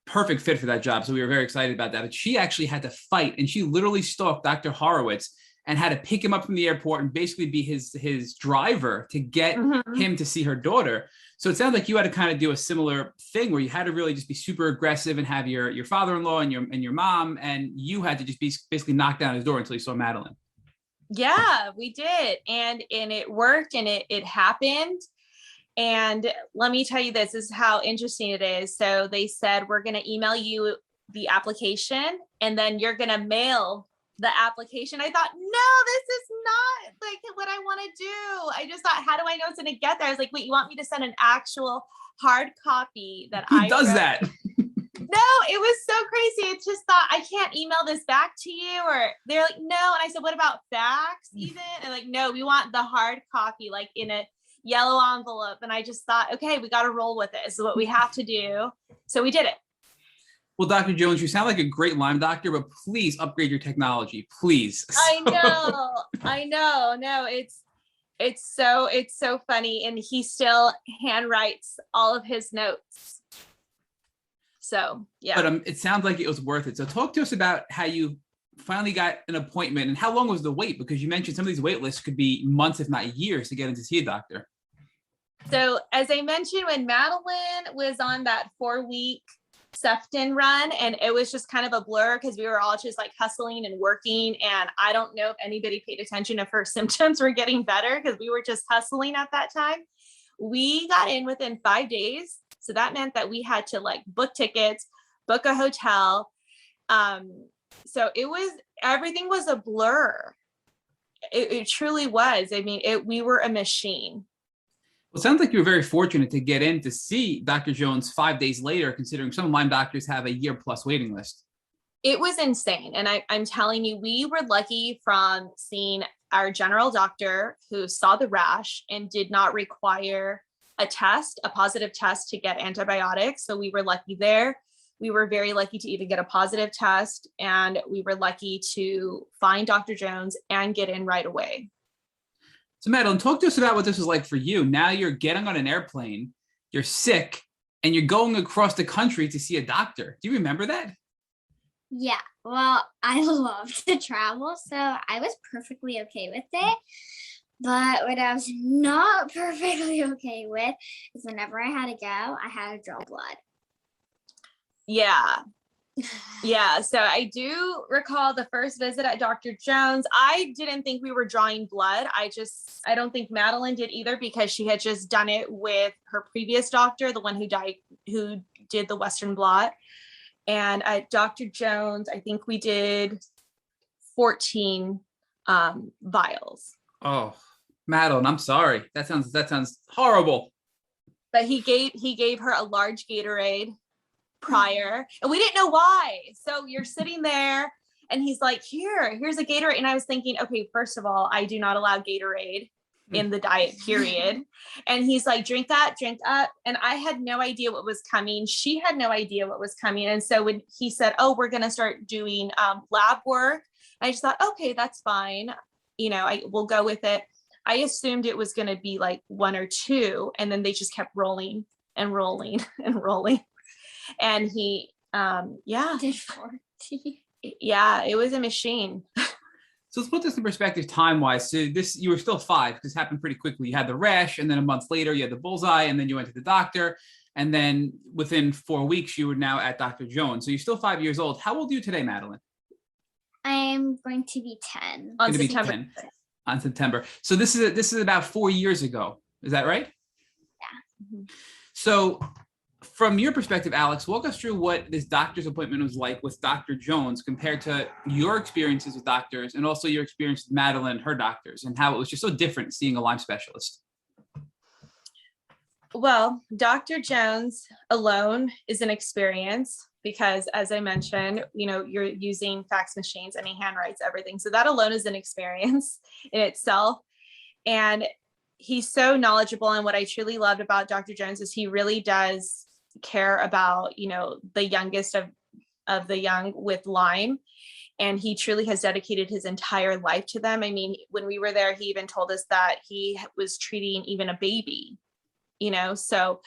perfect fit for that job. So we were very excited about that. But she actually had to fight, and she literally stalked Dr. Horowitz and had to pick him up from the airport and basically be his driver to get him to see her daughter. So it sounds like you had to kind of do a similar thing where you had to really just be super aggressive and have your father-in-law and your mom, and you had to just be basically knock down his door until you saw Madeline. Yeah, we did. And it worked, and it happened. And let me tell you, this is how interesting it is. So they said, we're going to email you the application, and then you're going to mail the application. I thought, no, this is not like what I want to do. I just thought, how do I know it's going to get there? I was like, wait, you want me to send an actual hard copy that Who does that? No, it was so crazy. It's just thought, I can't email this back to you. Or they're like, no. And I said, what about fax even? And like, no, we want the hard copy, like in a yellow envelope. And I just thought, okay, we got to roll with it. This is what we have to do. So we did it. Well, Dr. Jones, you sound like a great Lyme doctor, but please upgrade your technology, please. I know. No, it's so funny. And he still handwrites all of his notes. So, yeah. But it sounds like it was worth it. So talk to us about how you finally got an appointment and how long was the wait? Because you mentioned some of these wait lists could be months, if not years, to get in to see a doctor. So as I mentioned, when Madeline was on that 4-week Sefton run, and it was just kind of a blur because we were all just like hustling and working, and I don't know if anybody paid attention if her symptoms were getting better because we were just hustling at that time. We got in within 5 days, so that meant that we had to like book tickets, book a hotel. So everything was a blur. It truly was. I mean, we were a machine. Well, it sounds like you were very fortunate to get in to see Dr. Jones 5 days later, considering some Lyme doctors have a year-plus waiting list. It was insane. And I'm telling you, we were lucky from seeing our general doctor who saw the rash and did not require a positive test to get antibiotics. So we were lucky there. We were very lucky to even get a positive test, and we were lucky to find Dr. Jones and get in right away. So Madeline, talk to us about what this was like for you. Now you're getting on an airplane, you're sick, and you're going across the country to see a doctor. Do you remember that? Yeah, well, I love to travel, so I was perfectly okay with it. But what I was not perfectly okay with is whenever I had to go, I had to draw blood. Yeah. Yeah. So I do recall the first visit at Dr. Jones. I didn't think we were drawing blood. I don't think Madeline did either, because she had just done it with her previous doctor, the one who did the Western Blot. And at Dr. Jones, I think we did 14 vials. Oh, Madeline, I'm sorry. That sounds horrible. But he gave her a large Gatorade prior, and we didn't know why. So you're sitting there and he's like, here's a Gatorade. And I was thinking, okay, first of all, I do not allow Gatorade in the diet period. And he's like, drink that, drink up. And I had no idea what was coming. She had no idea what was coming. And so when he said, oh, we're going to start doing lab work, I just thought, okay, that's fine. I will go with it. I assumed it was going to be like 1 or 2. And then they just kept rolling and rolling and rolling. And he, did 40. Yeah, it was a machine. So let's put this in perspective time-wise. So you were still 5, because this happened pretty quickly. You had the rash, and then a month later you had the bullseye, and then you went to the doctor. And then within 4 weeks, you were now at Dr. Jones. So you're still 5 years old. How old are you today, Madeline? I am going to be 10. On Gonna be September. 10 on September. So this is about 4 years ago. Is that right? Yeah. So from your perspective, Alex, walk us through what this doctor's appointment was like with Dr. Jones compared to your experiences with doctors and also your experience with Madeline, her doctors, and how it was just so different seeing a Lyme specialist. Well, Dr. Jones alone is an experience because, as I mentioned, you're using fax machines and he handwrites everything. So that alone is an experience in itself. And he's so knowledgeable. And what I truly loved about Dr. Jones is he really does care about, the youngest of the young with Lyme. And he truly has dedicated his entire life to them. I mean, when we were there, he even told us that he was treating even a baby, so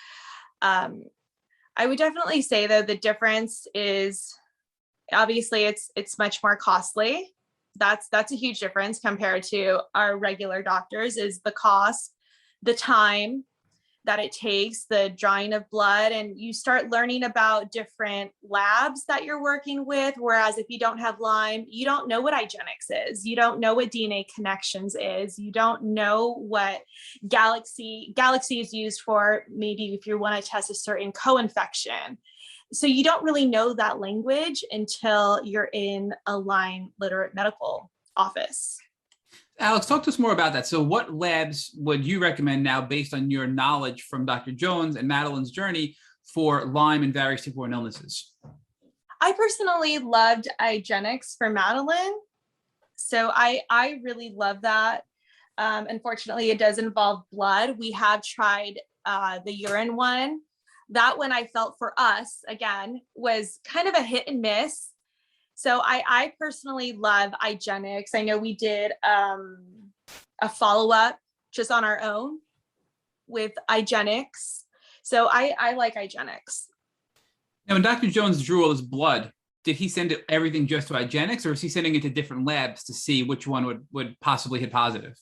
I would definitely say though, the difference is obviously it's much more costly. That's a huge difference compared to our regular doctors, is the cost, the time that it takes, the drawing of blood, and you start learning about different labs that you're working with. Whereas if you don't have Lyme, you don't know what IGeneX is. You don't know what DNA connections is. You don't know what Galaxy is used for, maybe if you want to test a certain co-infection. So you don't really know that language until you're in a Lyme literate medical office. Alex, talk to us more about that. So what labs would you recommend now based on your knowledge from Dr. Jones and Madeline's journey for Lyme and various tick-borne illnesses? I personally loved IGeneX for Madeline. So I really love that. Unfortunately, it does involve blood. We have tried the urine one. That one I felt for us, again, was kind of a hit and miss. So I personally love IGeneX. I know we did a follow-up just on our own with IGeneX. So I like IGeneX. Now, when Dr. Jones drew all his blood, did he send everything just to IGeneX, or is he sending it to different labs to see which one would possibly hit positive?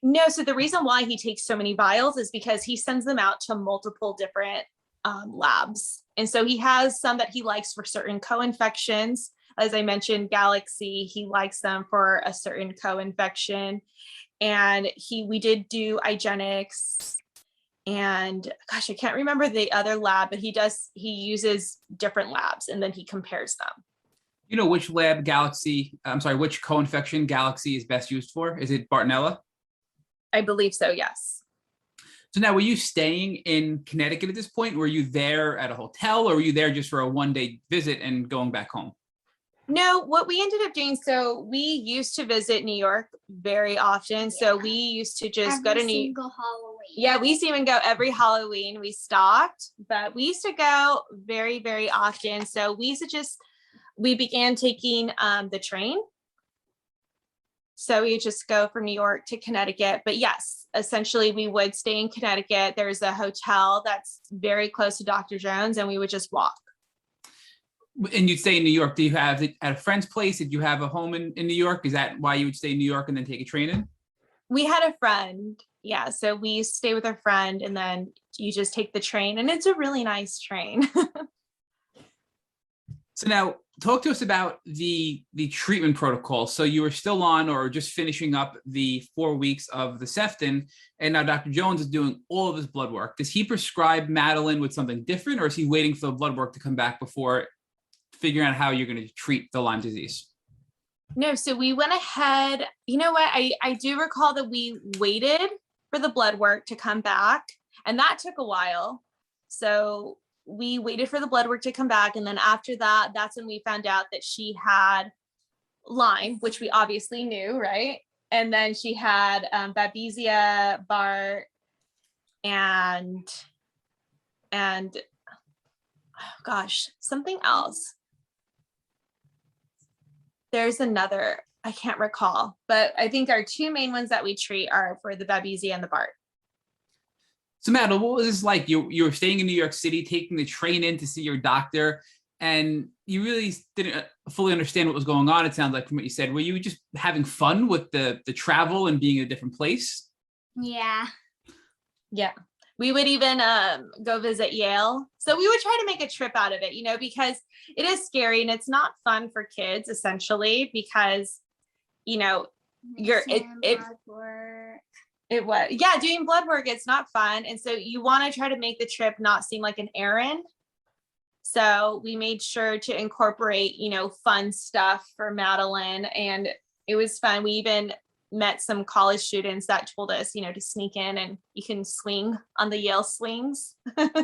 No, so the reason why he takes so many vials is because he sends them out to multiple different labs. And so he has some that he likes for certain co-infections. As I mentioned, Galaxy, he likes them for a certain co-infection. And we did do IGeneX, and gosh, I can't remember the other lab, but he uses different labs and then he compares them. You know which which co-infection Galaxy is best used for? Is it Bartonella? I believe so, yes. So now, were you staying in Connecticut at this point? Were you there at a hotel, or were you there just for a one-day visit and going back home? No, what we ended up doing, so we used to visit New York very often. So we used to just go to New York. Halloween. Yeah, we used to even go every Halloween. We stopped, but we used to go very, very often. So we began taking the train. So we would just go from New York to Connecticut. But yes, essentially we would stay in Connecticut. There's a hotel that's very close to Dr. Jones, and we would just walk. And you'd stay in New York. Do you have it at a friend's place? Did you have a home in New York? Is that why you would stay in New York and then take a train in? We had a friend. Yeah. So we used to stay with a friend, and then you just take the train, and it's a really nice train. So now talk to us about the treatment protocol. So you were still on or just finishing up the 4 weeks of the Sefton, and now Dr. Jones is doing all of his blood work. Does he prescribe Madeline with something different, or is he waiting for the blood work to come back before figuring out how you're going to treat the Lyme disease? No, so we went ahead. You know what? I do recall that we waited for the blood work to come back, and that took a while. So we waited for the blood work to come back. And then after that, that's when we found out that she had Lyme, which we obviously knew, right? And then she had Babesia, Bart, and oh gosh, something else. There's another, I can't recall, but I think our two main ones that we treat are for the Babesia and the Bart. So Madeline, what was this like? You were staying in New York City, taking the train in to see your doctor, and you really didn't fully understand what was going on. It sounds like from what you said. Were you just having fun with the travel and being in a different place? Yeah. Yeah. We would even go visit Yale. So we would try to make a trip out of it, you know, because it is scary and it's not fun for kids essentially because, you know, Blood work. it was, yeah, doing blood work, it's not fun. And so you want to try to make the trip not seem like an errand. So we made sure to incorporate, you know, fun stuff for Madeline, and it was fun. We even met some college students that told us, you know, to sneak in and you can swing on the Yale swings.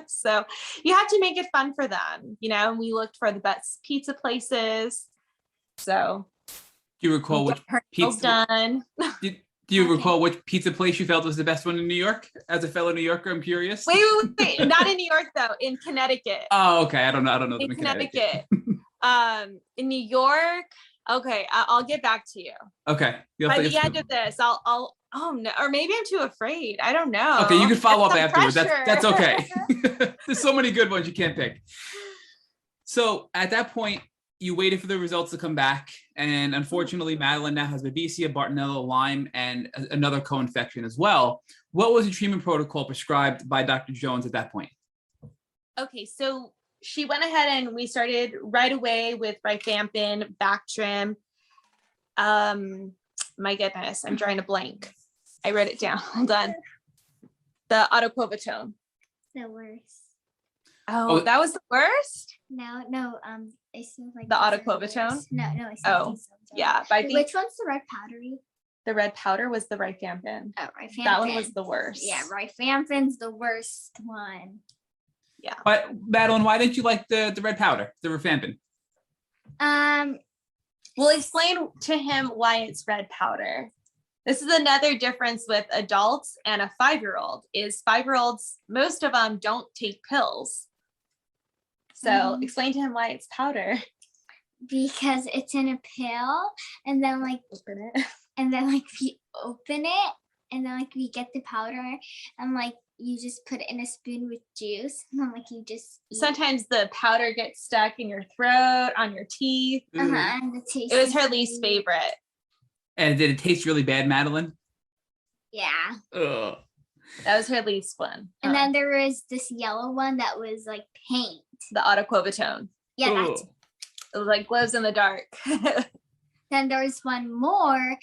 So you have to make it fun for them, you know, and we looked for the best pizza places. So Do you recall which pizza? Done. Do you recall which pizza place you felt was the best one in New York? As a fellow New Yorker, I'm curious. Wait, not in New York though, in Connecticut. Oh, okay. I don't know them In in Connecticut. In New York. Okay, I'll get back to you. Okay. By the end of this, I'll. Oh no, or maybe I'm too afraid. I don't know. Okay, you can follow up That's afterwards. pressure. That's okay. There's so many good ones you can't pick. So at that point, you waited for the results to come back, and unfortunately, Madeline now has Babesia, Bartonella, Lyme, and another co-infection as well. What was the treatment protocol prescribed by Dr. Jones at that point? Okay, so she went ahead and we started right away with rifampin, Bactrim. My goodness, I'm drawing a blank. I wrote it down. Hold on. The autopovatone. The worst. Oh, that was the worst? No. I still like The these are autopovatone? worst. No, I still Oh, think so. yeah. But I think Which one's the red powdery? the red powder was the rifampin. Oh, rifampin. That one was the worst. Yeah, rifampin's the worst one. Yeah. But Madeline, why didn't you like the red powder, the rifampin? We'll explain to him why it's red powder. This is another difference with adults and a 5-year-old is 5-year-olds, most of them don't take pills. So explain to him why it's powder. Because it's in a pill, and then like Open it. and then like we open it, and then like we get the powder, and like you just put it in a spoon with juice, and then like you just eat. Sometimes the powder gets stuck in your throat, on your teeth. And the taste. It was her is least really- favorite. And did it taste really bad, Madeline? Yeah. Ugh. That was her least one. And then there was this yellow one that was like paint. the autopovatone. Yeah, Ugh. that's It was like glows in the dark. Then there was one more,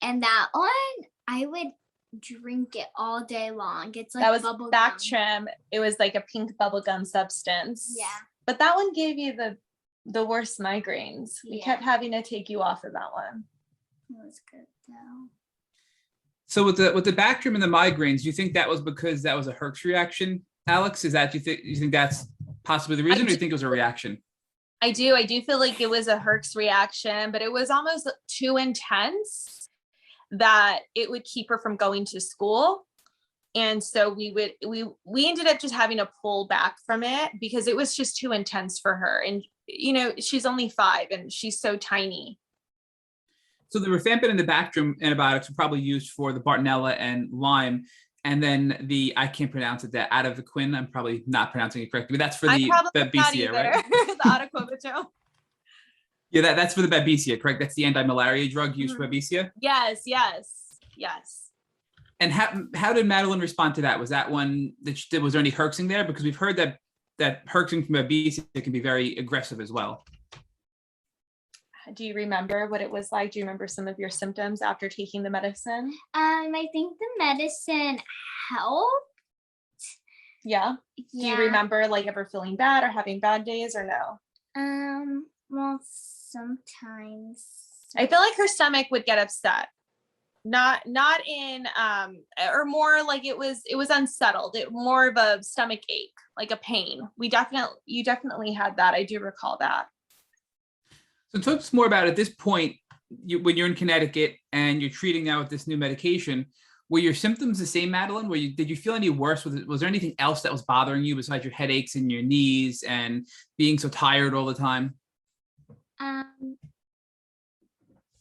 and that one I would drink it all day long. It's like That was bubble gum. Bactrim. It was like a pink bubblegum substance. Yeah. But that one gave you the worst migraines. We Yeah. kept having to take you off of that one. It was good though. So with the Bactrim and the migraines, do you think that was because that was a Herx reaction, Alex? Is that you think that's possibly the reason, or do you think it was a reaction? I do feel like it was a Herx reaction, but it was almost too intense that it would keep her from going to school. And so we ended up just having to pull back from it because it was just too intense for her. And, you know, she's only 5 and she's so tiny. So the rifampin and the Bactrim antibiotics were probably used for the Bartonella and Lyme. And then I can't pronounce it, the Adaviquin, I'm probably not pronouncing it correctly, but that's for the Babesia, right? The autopovatone. Yeah, that's for the Babesia, correct? That's the anti-malaria drug used for Babesia? Yes. And how did Madeline respond to that? Was that one was there any herxing there? Because we've heard that herxing from Babesia can be very aggressive as well. Do you remember what it was like? Do you remember some of your symptoms after taking the medicine? I think the medicine helped. Yeah. Do you remember like ever feeling bad or having bad days or no? Well, sometimes. I feel like her stomach would get upset. Not in or more like it was unsettled. It more of a stomach ache, like a pain. You definitely had that. I do recall that. So talk to us more about at this point, when you're in Connecticut and you're treating now with this new medication, were your symptoms the same, Madeline? Did you feel any worse? Was there anything else that was bothering you besides your headaches and your knees and being so tired all the time?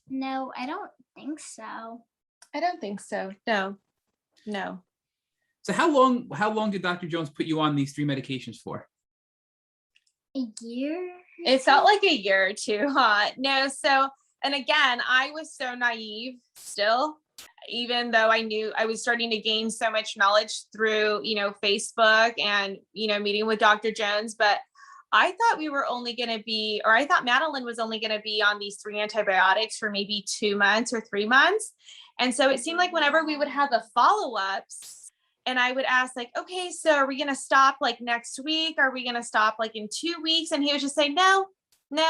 No, I don't think so. I don't think so. No. So how long did Dr. Jones put you on these 3 medications for? A year? It felt like a year or two, huh? No, so And again, I was so naive still, even though I knew I was starting to gain so much knowledge through, Facebook and, meeting with Dr. Jones. But I thought we were only going to be, or I thought Madeline was only going to be on these 3 antibiotics for maybe 2 months or 3 months. And so it seemed like whenever we would have the follow-ups and I would ask like, okay, so are we going to stop like next week? Are we going to stop like in 2 weeks? And he would just say, no. And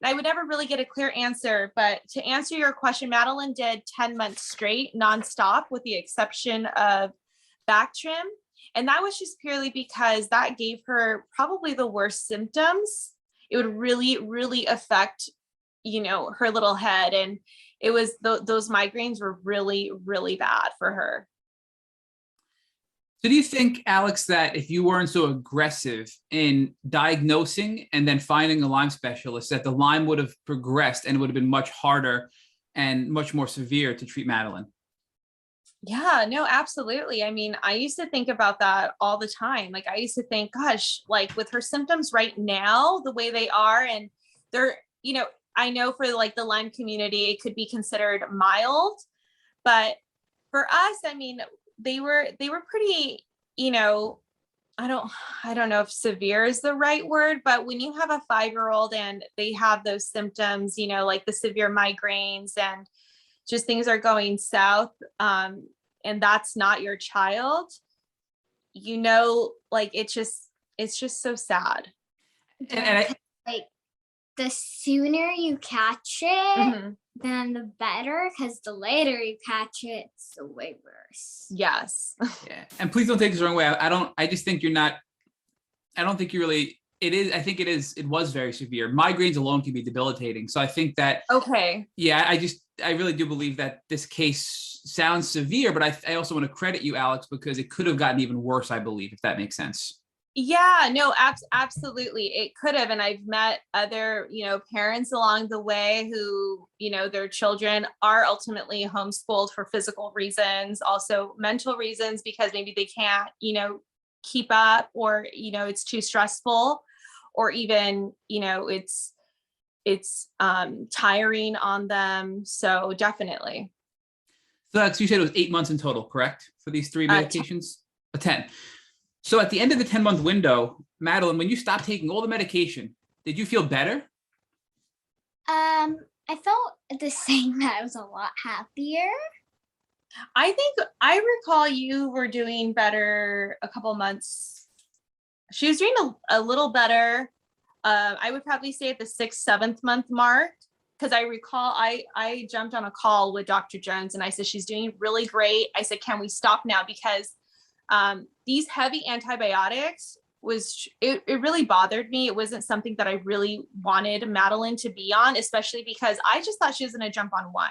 I would never really get a clear answer. But to answer your question, Madeline did 10 months straight, nonstop, with the exception of back trim. And that was just purely because that gave her probably the worst symptoms. It would really, really affect, her little head. And it was those migraines were really, really bad for her. So do you think, Alex, that if you weren't so aggressive in diagnosing and then finding a Lyme specialist, that the Lyme would have progressed and it would have been much harder and much more severe to treat Madeline? Yeah, no, absolutely. I mean, I used to think about that all the time. Like I used to think, gosh, like with her symptoms right now, the way they are, and they're, I know for like the Lyme community, it could be considered mild, but for us, I mean, they were pretty, I don't know if severe is the right word, but when you have a 5-year-old and they have those symptoms, like the severe migraines and just things are going south, and that's not your child, like it's just so sad. And like the sooner you catch it, then the better, because the later you catch it, it's the way worse. Yes. Yeah. And please don't take this the wrong way. I just think I don't think you really, it was very severe. Migraines alone can be debilitating. So I think that, okay. Yeah, I really do believe that this case sounds severe, but I also want to credit you, Alex, because it could have gotten even worse, I believe, if that makes sense. Yeah, no, absolutely. It could have. And I've met other, parents along the way who, their children are ultimately homeschooled for physical reasons, also mental reasons, because maybe they can't, keep up, or, it's too stressful, or even, it's tiring on them. So definitely. So Alex, you said it was 8 months in total, correct? For these 3 medications? 10. So at the end of the 10-month window, Madeline, when you stopped taking all the medication, did you feel better? I felt the same. I was a lot happier. I think I recall you were doing better a couple months. She was doing a little better. I would probably say at the 6th, 7th month mark, because I recall I jumped on a call with Dr. Jones and I said, she's doing really great. I said, can we stop now? Because these heavy antibiotics it really bothered me. It wasn't something that I really wanted Madeline to be on, especially because I just thought she was going to jump on one.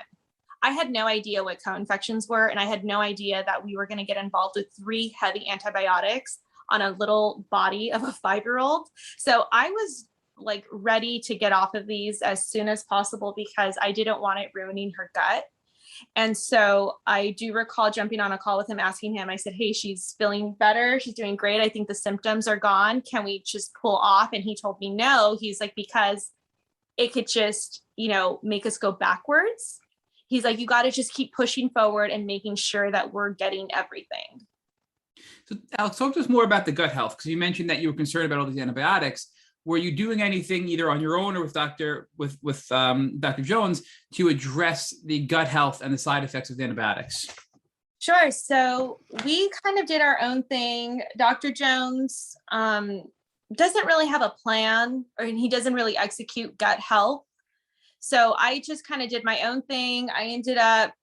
I had no idea what co-infections were, and I had no idea that we were going to get involved with 3 heavy antibiotics on a little body of a 5-year-old. So I was like ready to get off of these as soon as possible because I didn't want it ruining her gut. And so I do recall jumping on a call with him, asking him, I said, hey, she's feeling better. She's doing great. I think the symptoms are gone. Can we just pull off? And he told me no. He's like, because it could just, make us go backwards. He's like, you got to just keep pushing forward and making sure that we're getting everything. So Alex, talk to us more about the gut health, because you mentioned that you were concerned about all these antibiotics. Were you doing anything either on your own or with Dr. Jones to address the gut health and the side effects of the antibiotics? Sure. So we kind of did our own thing. Dr. Jones doesn't really have a plan, or he doesn't really execute gut health. So I just kind of did my own thing. I ended up,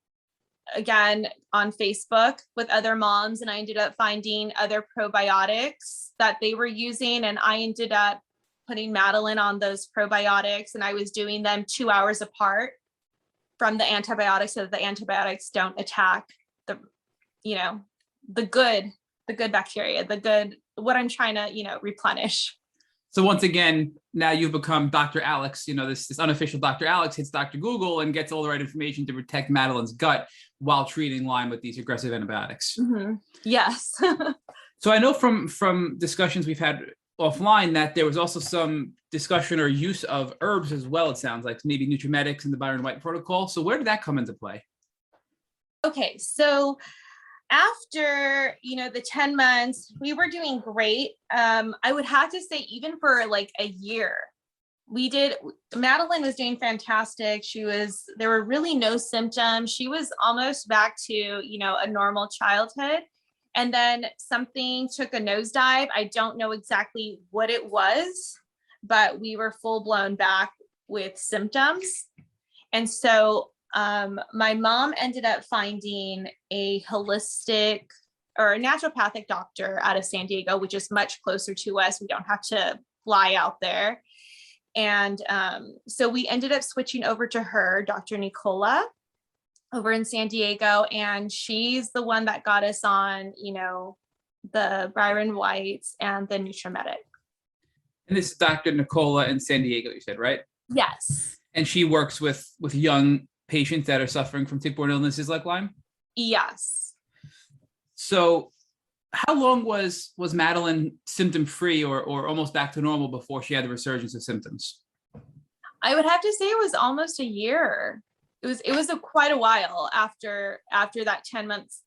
again, on Facebook with other moms, and I ended up finding other probiotics that they were using. And I ended up putting Madeline on those probiotics, and I was doing them 2 hours apart from the antibiotics, so that the antibiotics don't attack the good bacteria, what I'm trying to, replenish. So once again, now you've become Dr. Alex, this unofficial Dr. Alex hits Dr. Google and gets all the right information to protect Madeline's gut while treating Lyme with these aggressive antibiotics. Mm-hmm. Yes. So I know from discussions we've had offline that there was also some discussion or use of herbs as well, it sounds like, maybe nutrimetics and the Byron White protocol. So where did that come into play? Okay, so after, the 10 months, we were doing great. I would have to say even for like a year, Madeline was doing fantastic. There were really no symptoms. She was almost back to, a normal childhood. And then something took a nosedive. I don't know exactly what it was, but we were full blown back with symptoms. And so my mom ended up finding a holistic or a naturopathic doctor out of San Diego, which is much closer to us. We don't have to fly out there. And so we ended up switching over to her, Dr. Nicola, over in San Diego. And she's the one that got us on, the Byron Whites and the Nutrimetic. And this is Dr. Nicola in San Diego, you said, right? Yes. And she works with young patients that are suffering from tick-borne illnesses like Lyme? Yes. So how long was Madeline symptom-free or almost back to normal before she had the resurgence of symptoms? I would have to say it was almost a year. It was quite a while after that 10 months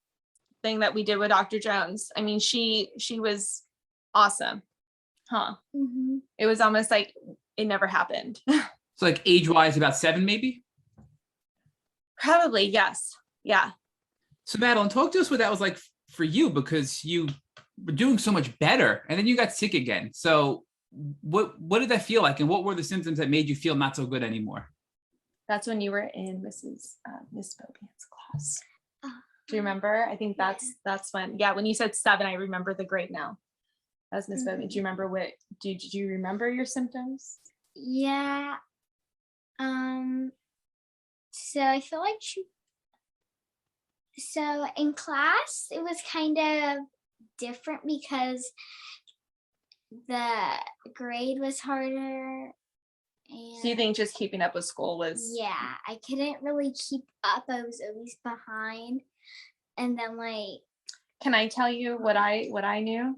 thing that we did with Dr. Jones. I mean, she was awesome. Huh. Mm-hmm. It was almost like it never happened. So like age-wise, about 7 maybe? Probably, yes. Yeah. So Madeline, talk to us what that was like for you, because you were doing so much better and then you got sick again. So what did that feel like? And what were the symptoms that made you feel not so good anymore? That's when you were in Miss Bobian's class. Do you remember? I think that's when, when you said 7, I remember the grade now. That was Miss Bobian. Do you remember did you remember your symptoms? Yeah. So I feel like so in class, it was kind of different because the grade was harder. And So you think just keeping up with school was? Yeah, I couldn't really keep up. I was always behind. And then can I tell you what I knew?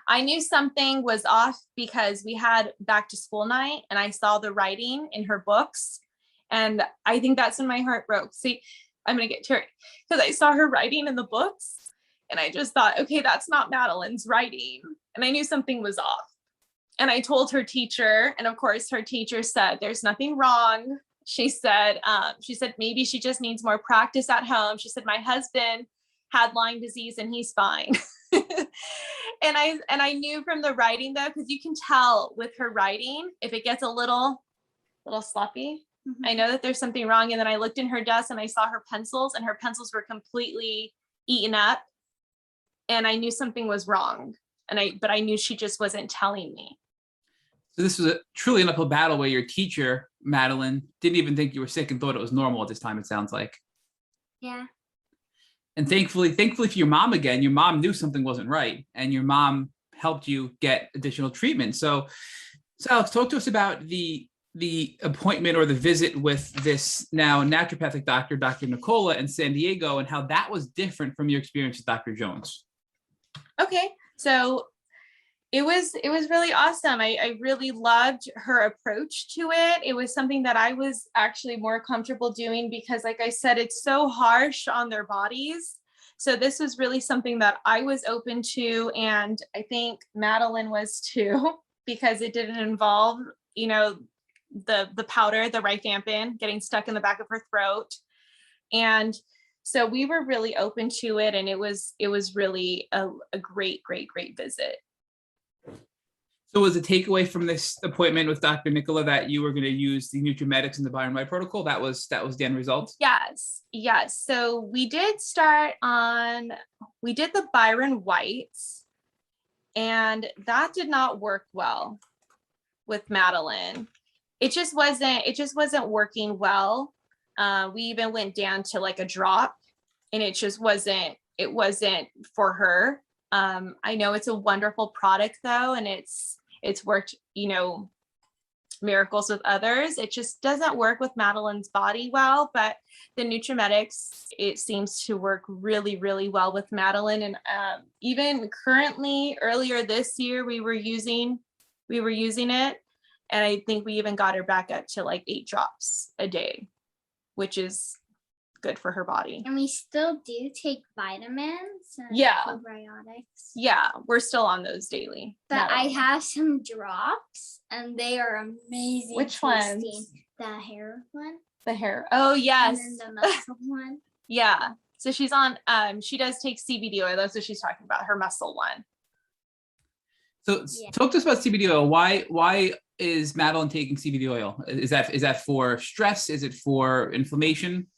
I knew something was off because we had back to school night and I saw the writing in her books. And I think that's when my heart broke. See, I'm going to get teary because I saw her writing in the books and I just thought, okay, that's not Madeline's writing. And I knew something was off. And I told her teacher, and of course her teacher said, there's nothing wrong. She said, maybe she just needs more practice at home. She said, my husband had Lyme disease and he's fine. And I knew from the writing though, because you can tell with her writing, if it gets a little sloppy, Mm-hmm. I know that there's something wrong. And then I looked in her desk and I saw her pencils and her pencils were completely eaten up. And I knew something was wrong. But I knew she just wasn't telling me. So this was truly an uphill battle where your teacher, Madeline, didn't even think you were sick and thought it was normal at this time, it sounds like. Yeah. And thankfully for your mom again, your mom knew something wasn't right and your mom helped you get additional treatment. So Alex, talk to us about the appointment or the visit with this now naturopathic doctor, Dr. Nicola in San Diego, and how that was different from your experience with Dr. Jones. Okay. So it was really awesome. I really loved her approach to it. It was something that I was actually more comfortable doing because, like I said, it's so harsh on their bodies. So this was really something that I was open to. And I think Madeline was too, because it didn't involve, the powder, the rifampin getting stuck in the back of her throat. And so we were really open to it. And it was really a great visit. So was the takeaway from this appointment with Dr. Nicola that you were going to use the nutrimetics and the Byron White protocol? That was the end result? Yes. So we did the Byron Whites, and that did not work well with Madeline. It just wasn't working well. We even went down to like a drop, and it wasn't for her. I know it's a wonderful product though, and it's worked, miracles with others. It just doesn't work with Madeline's body well, but the nutrimetics, it seems to work really, really well with Madeline. And even currently, earlier this year, we were using it, And I think we even got her back up to like 8 drops a day, which is good for her body. And we still do take vitamins and Yeah. probiotics. Yeah, we're still on those daily. But Not I all. have some drops and they are amazing. Which tasting. ones? The hair one. The hair. Oh yes. And then the muscle one. Yeah. So she's on, she does take CBD oil. That's what she's talking about, her muscle one. So Yeah. talk to us about CBD oil. Why is Madeline taking CBD oil? Is that for stress? Is it for inflammation?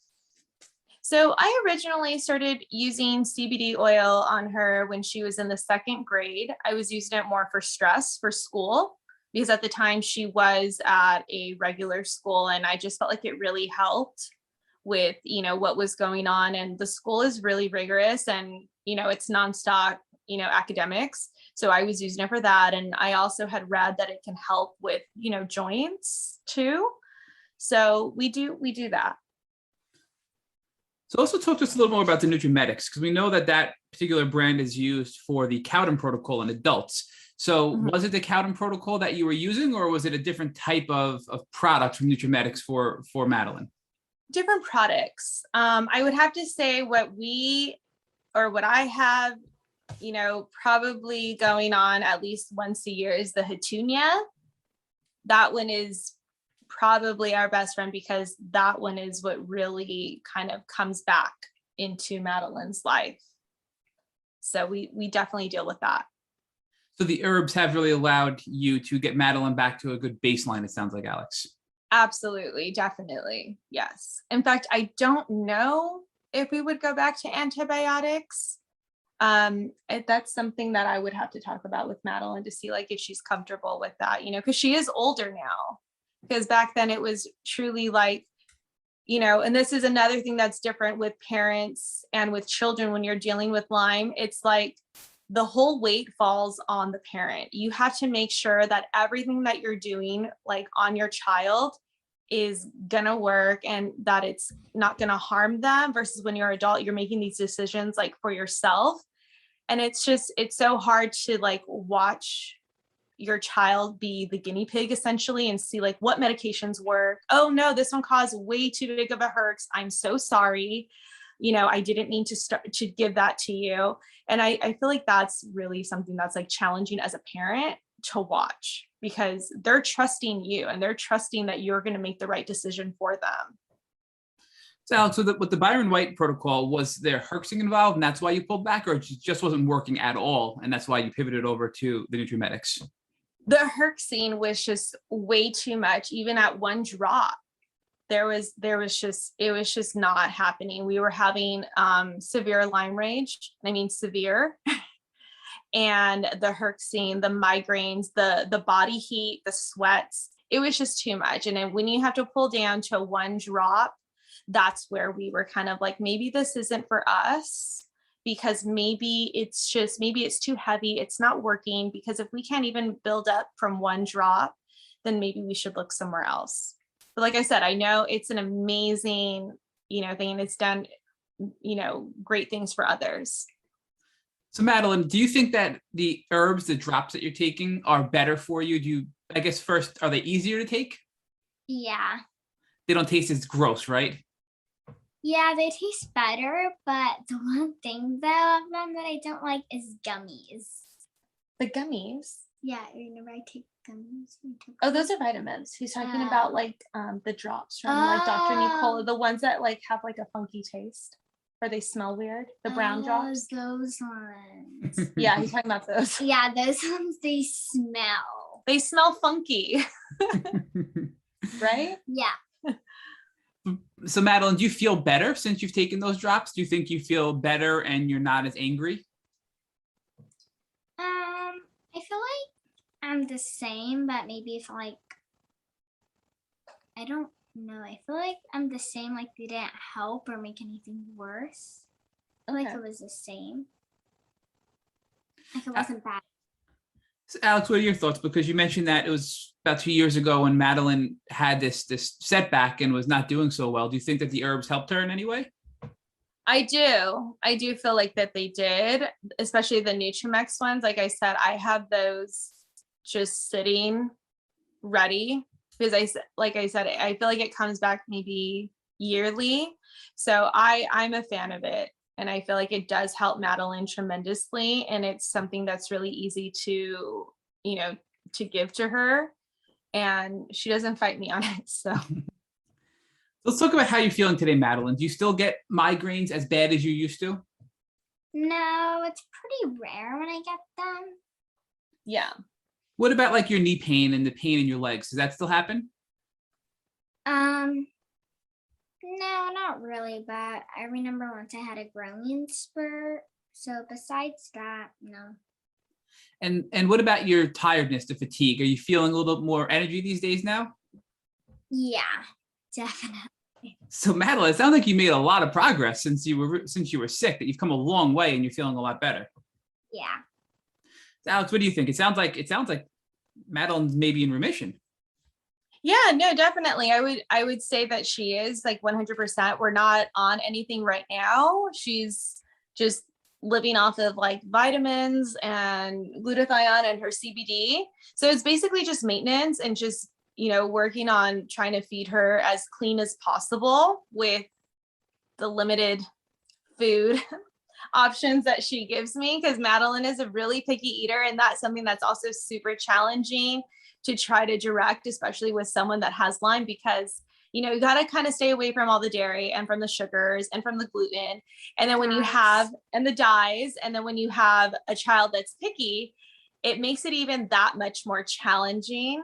So I originally started using CBD oil on her when she was in the 2nd grade. I was using it more for stress for school, because at the time she was at a regular school, and I just felt like it really helped with, you know, what was going on. And the school is really rigorous, and, you know, it's nonstop, you know, academics. So I was using it for that. And I also had read that it can help with, you know, joints too. So we do that. So also talk to us a little more about the NutriMedics, because we know that particular brand is used for the Cowden protocol in adults. So was it the Cowden protocol that you were using, or was it a different type of product from NutriMedics for Madeline? Different products. I would have to say what I have, you know, probably going on at least once a year is the Hatunia. That one is probably our best friend, because that one is what really kind of comes back into Madeline's life. So we definitely deal with that. So the herbs have really allowed you to get Madeline back to a good baseline, it sounds like, Alex. Absolutely, definitely. Yes. In fact, I don't know if we would go back to antibiotics. That's something that I would have to talk about with Madeline to see like if she's comfortable with that, you know, because she is older now. Because back then it was truly like, you know, and this is another thing that's different with parents and with children when you're dealing with Lyme. It's like the whole weight falls on the parent. You have to make sure that everything that you're doing like on your child is gonna work and that it's not gonna harm them, versus when you're an adult, you're making these decisions like for yourself. And it's so hard to like watch your child be the guinea pig essentially and see like what medications work. Oh no, this one caused way too big of a herx. I'm so sorry. You know, I didn't mean to give that to you. And I feel like that's really something that's like challenging as a parent to watch, because they're trusting you and they're trusting that you're going to make the right decision for them. So Alex, with the Byron White protocol, was there herxing involved and that's why you pulled back, or it just wasn't working at all and that's why you pivoted over to the NutriMedics? The herxing was just way too much. Even at 1 drop, it was just not happening. We were having severe Lyme rage. I mean, severe. And the herxing, the migraines, the body heat, the sweats, it was just too much. And then when you have to pull down to 1 drop, that's where we were kind of like, maybe this isn't for us, because maybe it's too heavy. It's not working, because if we can't even build up from 1 drop, then maybe we should look somewhere else. But like I said, I know it's an amazing, you know, thing. It's done, you know, great things for others. So Madeline, do you think that the herbs, the drops that you're taking are better for you? I guess first, are they easier to take? Yeah. They don't taste as gross, right? Yeah, they taste better, but the one thing though of them that I don't like is gummies. The gummies? Yeah, whenever I take gummies. Oh, those are vitamins. He's talking about like the drops from like Dr. Nicola, the ones that like have like a funky taste, or they smell weird. The brown drops. Those ones. Yeah, he's talking about those. Yeah, those ones, they smell. They smell funky. Right? Yeah. So Madeline, do you feel better since you've taken those drops? Do you think you feel better and you're not as angry? I feel like I'm the same, but maybe if like, I don't know. I feel like I'm the same, like they didn't help or make anything worse. I feel like it was the same. Like it wasn't bad. So Alex, what are your thoughts? Because you mentioned that it was about 2 years ago when Madeline had this setback and was not doing so well. Do you think that the herbs helped her in any way? I do feel like that they did, especially the Nutrimex ones. Like I said, I have those just sitting ready, because like I said, I feel like it comes back maybe yearly. So I'm a fan of it. And I feel like it does help Madeline tremendously. And it's something that's really easy to, to give to her. And she doesn't fight me on it. So let's talk about how you're feeling today, Madeline. Do you still get migraines as bad as you used to? No, it's pretty rare when I get them. Yeah. What about like your knee pain and the pain in your legs? Does that still happen? No, not really, but I remember once I had a growing spurt. So besides that, no. And what about your tiredness, the fatigue? Are you feeling a little bit more energy these days now? Yeah, definitely. So Madeline, it sounds like you made a lot of progress since you were sick, that you've come a long way and you're feeling a lot better. Yeah. So Alex, what do you think? It sounds like Madeline's maybe in remission. Yeah, no, definitely. I would say that she is like 100%. We're not on anything right now. She's just living off of like vitamins and glutathione and her CBD. So it's basically just maintenance and just, working on trying to feed her as clean as possible with the limited food options that she gives me, because Madeline is a really picky eater. And that's something that's also super challenging to try to direct, especially with someone that has Lyme, because you got to kind of stay away from all the dairy and from the sugars and from the gluten. And then when you have, and the dyes, and then when you have a child that's picky, it makes it even that much more challenging.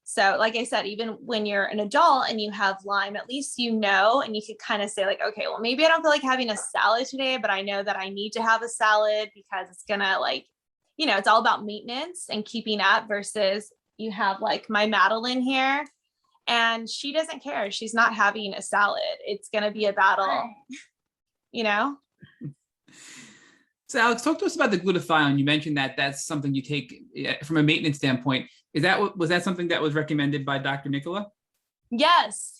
So like I said, even when you're an adult and you have Lyme, at least and you can kind of say like, okay, well, maybe I don't feel like having a salad today, but I know that I need to have a salad because it's gonna it's all about maintenance and keeping up, versus you have like my Madeline here and she doesn't care. She's not having a salad. It's gonna be a battle, So Alex, talk to us about the glutathione. You mentioned that that's something you take from a maintenance standpoint. Was that something that was recommended by Dr. Nicola? Yes.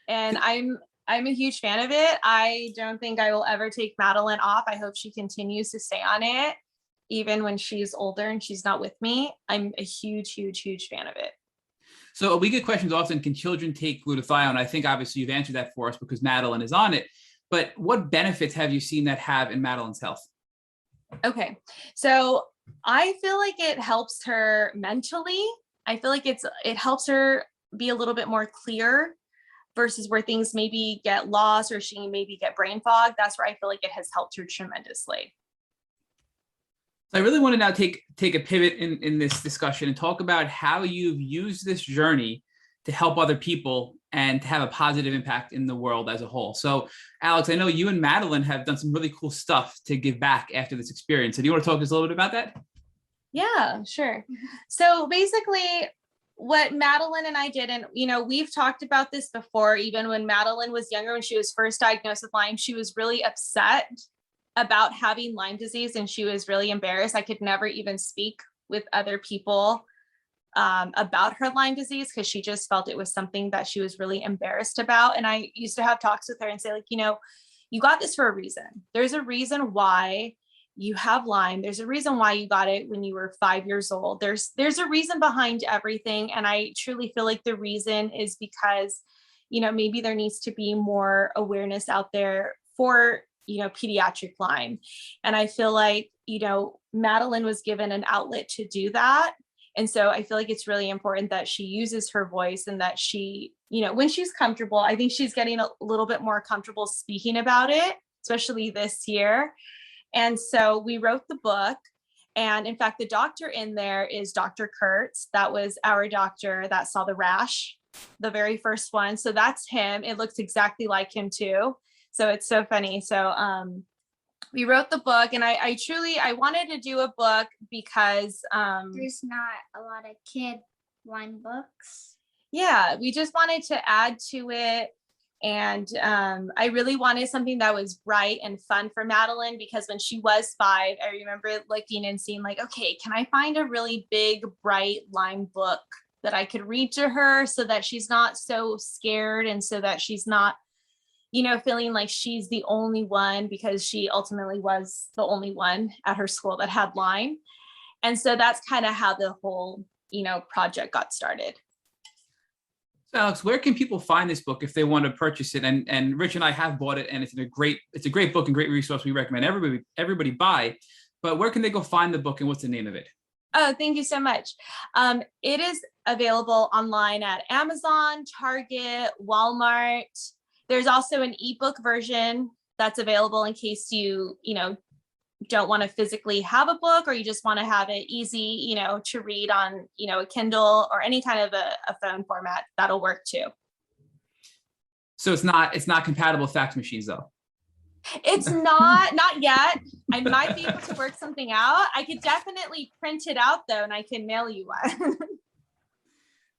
And I'm a huge fan of it. I don't think I will ever take Madeline off. I hope she continues to stay on it, even when she's older and she's not with me. I'm a huge fan of it. So we get questions often, can children take glutathione? I think obviously you've answered that for us because Madeline is on it, but what benefits have you seen that have in Madeline's health? Okay. So I feel like it helps her mentally. I feel like it helps her be a little bit more clear, versus where things maybe get lost or she maybe get brain fog. That's where I feel like it has helped her tremendously. I really want to now take a pivot in this discussion and talk about how you've used this journey to help other people and to have a positive impact in the world as a whole. So Alex, I know you and Madeline have done some really cool stuff to give back after this experience. So do you want to talk to us a little bit about that? Yeah, sure. So basically what Madeline and I did, and we've talked about this before, even when Madeline was younger, when she was first diagnosed with Lyme, she was really upset about having Lyme disease and she was really embarrassed. I could never even speak with other people about her Lyme disease because she just felt it was something that she was really embarrassed about. And I used to have talks with her and say like, you got this for a reason. There's a reason why you have Lyme. There's a reason why you got it when you were 5 years old. There's a reason behind everything. And I truly feel like the reason is because, maybe there needs to be more awareness out there for, pediatric Lyme. And I feel like, Madeline was given an outlet to do that. And so I feel like it's really important that she uses her voice and that she, when she's comfortable, I think she's getting a little bit more comfortable speaking about it, especially this year. And so we wrote the book. And in fact, the doctor in there is Dr. Kurtz. That was our doctor that saw the rash, the very first one. So that's him. It looks exactly like him too. So it's so funny. So we wrote the book, and I wanted to do a book because there's not a lot of kid Lyme books. Yeah, we just wanted to add to it. And I really wanted something that was bright and fun for Madeline, because when she was 5, I remember looking and seeing like, okay, can I find a really big, bright Lyme book that I could read to her so that she's not so scared and so that she's not, feeling like she's the only one, because she ultimately was the only one at her school that had Lyme. And so that's kind of how the whole, project got started. So Alex, where can people find this book if they want to purchase it? And Rich and I have bought it, and it's a great book and great resource. We recommend everybody buy. But where can they go find the book, and what's the name of it? Oh, thank you so much. It is available online at Amazon, Target, Walmart. There's also an ebook version that's available in case you don't want to physically have a book, or you just want to have it easy, to read on, a Kindle or any kind of a phone format. That'll work too. So it's not compatible with fax machines though. It's not yet. I might be able to work something out. I could definitely print it out though, and I can mail you one.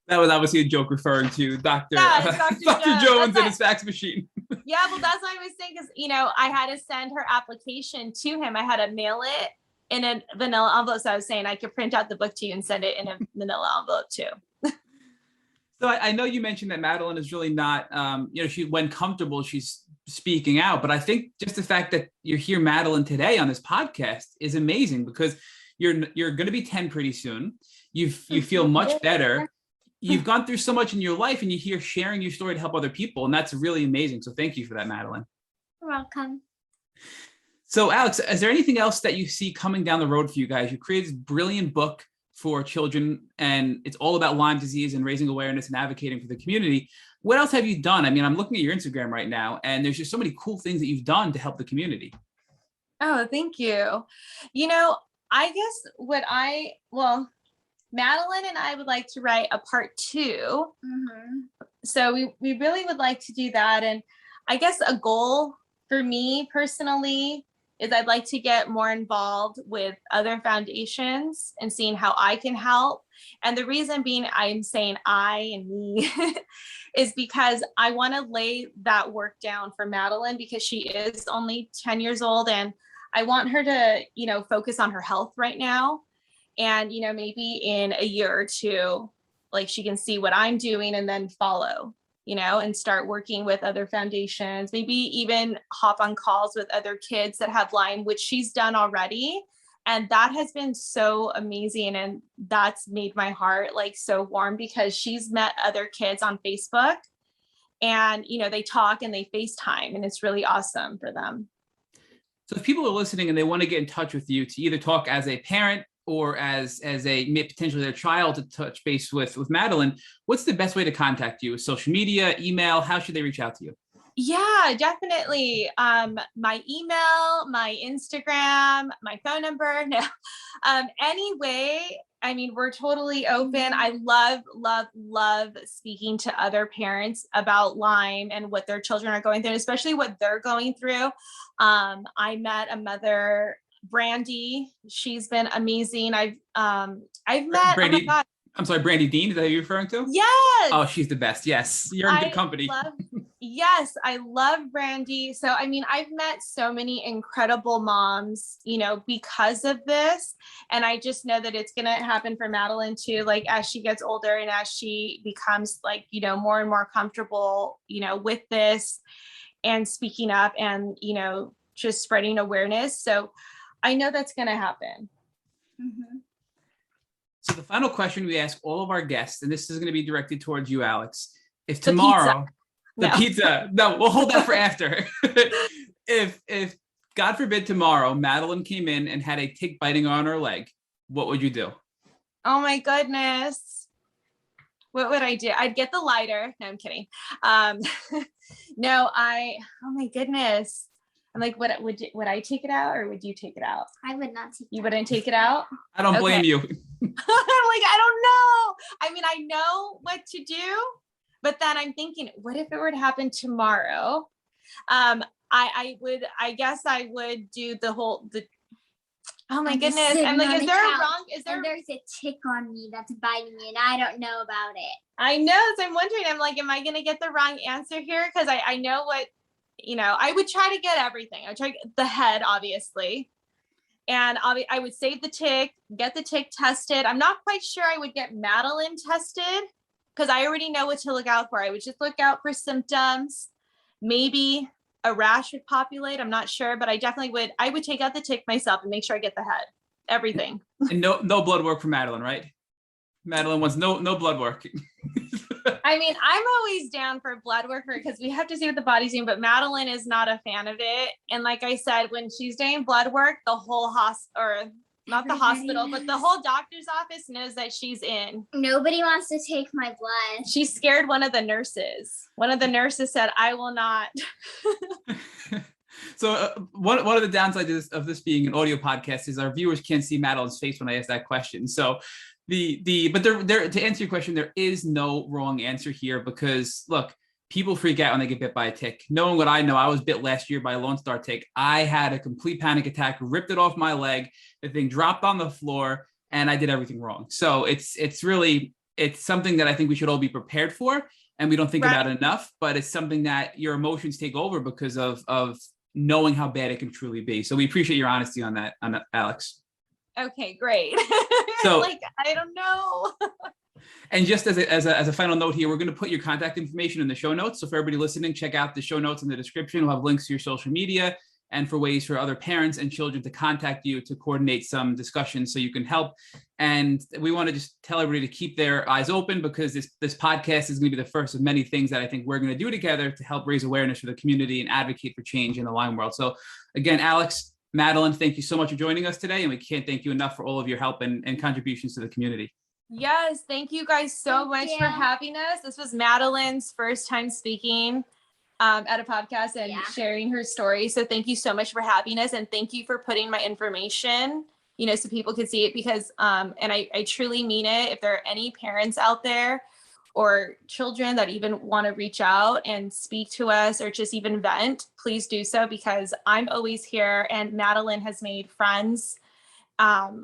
That was obviously a joke referring to Dr. Dr. Jones and his fax machine. Yeah, well, that's what I was saying, because, I had to send her application to him. I had to mail it in a vanilla envelope. So I was saying I could print out the book to you and send it in a vanilla envelope too. So I know you mentioned that Madeline is really not, when comfortable, she's speaking out. But I think just the fact that you're here, Madeline, today on this podcast is amazing, because you're going to be 10 pretty soon. You feel much better. You've gone through so much in your life, and you're here sharing your story to help other people. And that's really amazing. So thank you for that, Madeline. You're welcome. So Alex, is there anything else that you see coming down the road for you guys? You created this brilliant book for children, and it's all about Lyme disease and raising awareness and advocating for the community. What else have you done? I mean, I'm looking at your Instagram right now, and there's just so many cool things that you've done to help the community. Oh, thank you. I guess Madeline and I would like to write a part 2. Mm-hmm. So we really would like to do that. And I guess a goal for me personally is I'd like to get more involved with other foundations and seeing how I can help. And the reason being I'm saying I and me is because I want to lay that work down for Madeline, because she is only 10 years old, and I want her to, focus on her health right now. And, maybe in a year or two, like, she can see what I'm doing and then follow, and start working with other foundations, maybe even hop on calls with other kids that have Lyme, which she's done already. And that has been so amazing. And that's made my heart so warm, because she's met other kids on Facebook, and, they talk and they FaceTime, and it's really awesome for them. So if people are listening and they want to get in touch with you to either talk as a parent or as potentially their child, to touch base with Madeline, what's the best way to contact you? Social media, email? How should they reach out to you? Yeah, definitely. My email, my Instagram, my phone number. No, anyway, I mean, we're totally open. I love speaking to other parents about Lyme and what their children are going through, especially what they're going through. I met a mother, Brandy. She's been amazing. I've met Brandy. Oh my God. I'm sorry, Brandy Dean. Is that who you're referring to? Yes. Oh, she's the best. Yes, you're in good company. Yes, I love Brandy. So, I mean, I've met so many incredible moms, because of this. And I just know that it's going to happen for Madeline too, as she gets older and as she becomes more and more comfortable, with this and speaking up and, just spreading awareness. So I know that's going to happen. Mm-hmm. So the final question we ask all of our guests, and this is going to be directed towards you, Alex. If tomorrow, pizza, no, we'll hold that for after. If God forbid tomorrow, Madeline came in and had a tick biting on her leg, what would you do? Oh my goodness. What would I do? I'd get the lighter. No, I'm kidding. Oh my goodness. I'm like, would I take it out, or would you take it out? I would not take it. You wouldn't take it out? I don't blame you. I don't know. I mean, I know what to do, but then I'm thinking, what if it were to happen tomorrow? I guess I would do oh my goodness. I'm like, is there a wrong, there's a tick on me that's biting me and I don't know about it. I know. So I'm wondering, I'm like, am I going to get the wrong answer here? Cause I know what, I would try to get everything. I would try to get the head, obviously. And I would save the tick, get the tick tested. I'm not quite sure I would get Madeline tested, because I already know what to look out for. I would just look out for symptoms. Maybe a rash would populate. I'm not sure, but I would take out the tick myself and make sure I get the head, everything. And no blood work for Madeline, right? Madeline wants no blood work. I mean, I'm always down for blood work because we have to see what the body's doing, but Madeline is not a fan of it. And like I said, when she's doing blood work, the whole not the hospital, but the whole doctor's office knows that she's in. Nobody wants to take my blood. She scared one of the nurses. One of the nurses said, I will not. So one of the downsides of this being an audio podcast is our viewers can't see Madeline's face when I ask that question. So but there to answer your question, there is no wrong answer here because look, people freak out when they get bit by a tick. Knowing what I know, I was bit last year by a Lone Star tick. I had a complete panic attack, ripped it off my leg. The thing dropped on the floor and I did everything wrong. So it's something that I think we should all be prepared for. And we don't think about it enough, but it's something that your emotions take over because of knowing how bad it can truly be. So we appreciate your honesty on that, Alex. Okay, great. So like, I don't know. And just as a final note here, we're going to put your contact information in the show notes. So for everybody listening, check out the show notes in the description. We'll have links to your social media and for ways for other parents and children to contact you to coordinate some discussions so you can help. And we want to just tell everybody to keep their eyes open because this podcast is going to be the first of many things that I think we're going to do together to help raise awareness for the community and advocate for change in the Lyme world. So again, Alex, Madeline, thank you so much for joining us today. And we can't thank you enough for all of your help and contributions to the community. Yes, thank you guys so much for having us. This was Madeline's first time speaking at a podcast and sharing her story. So thank you so much for having us. And thank you for putting my information, so people could see it because, and I truly mean it. If there are any parents out there or children that even want to reach out and speak to us or just even vent, please do so because I'm always here. And Madeline has made friends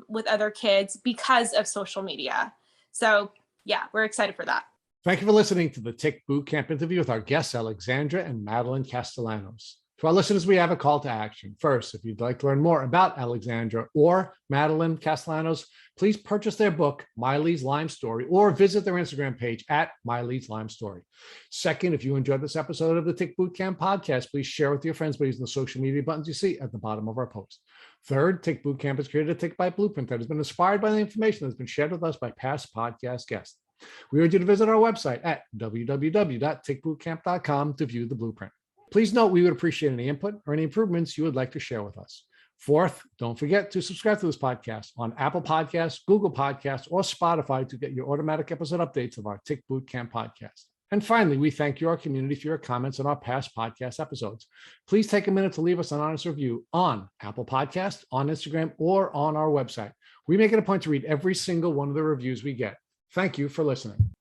with other kids because of social media. So yeah, we're excited for that. Thank you for listening to the Tick Boot Camp interview with our guests, Alexandra and Madeline Castellanos. To our listeners, we have a call to action. First, if you'd like to learn more about Alexandra or Madeline Castellanos, please purchase their book, Mylie's Lyme Story, or visit their Instagram page at Mylie's Lyme Story. Second, if you enjoyed this episode of the Tick Boot Camp podcast, please share with your friends by using the social media buttons you see at the bottom of our post. Third, Tick Boot Camp has created a Tick Bite blueprint that has been inspired by the information that has been shared with us by past podcast guests. We urge you to visit our website at www.tickbootcamp.com to view the blueprint. Please note we would appreciate any input or any improvements you would like to share with us. Fourth, don't forget to subscribe to this podcast on Apple Podcasts, Google Podcasts, or Spotify to get your automatic episode updates of our Tick Boot Camp podcast. And finally, we thank you, our community, for your comments on our past podcast episodes. Please take a minute to leave us an honest review on Apple Podcasts, on Instagram, or on our website. We make it a point to read every single one of the reviews we get. Thank you for listening.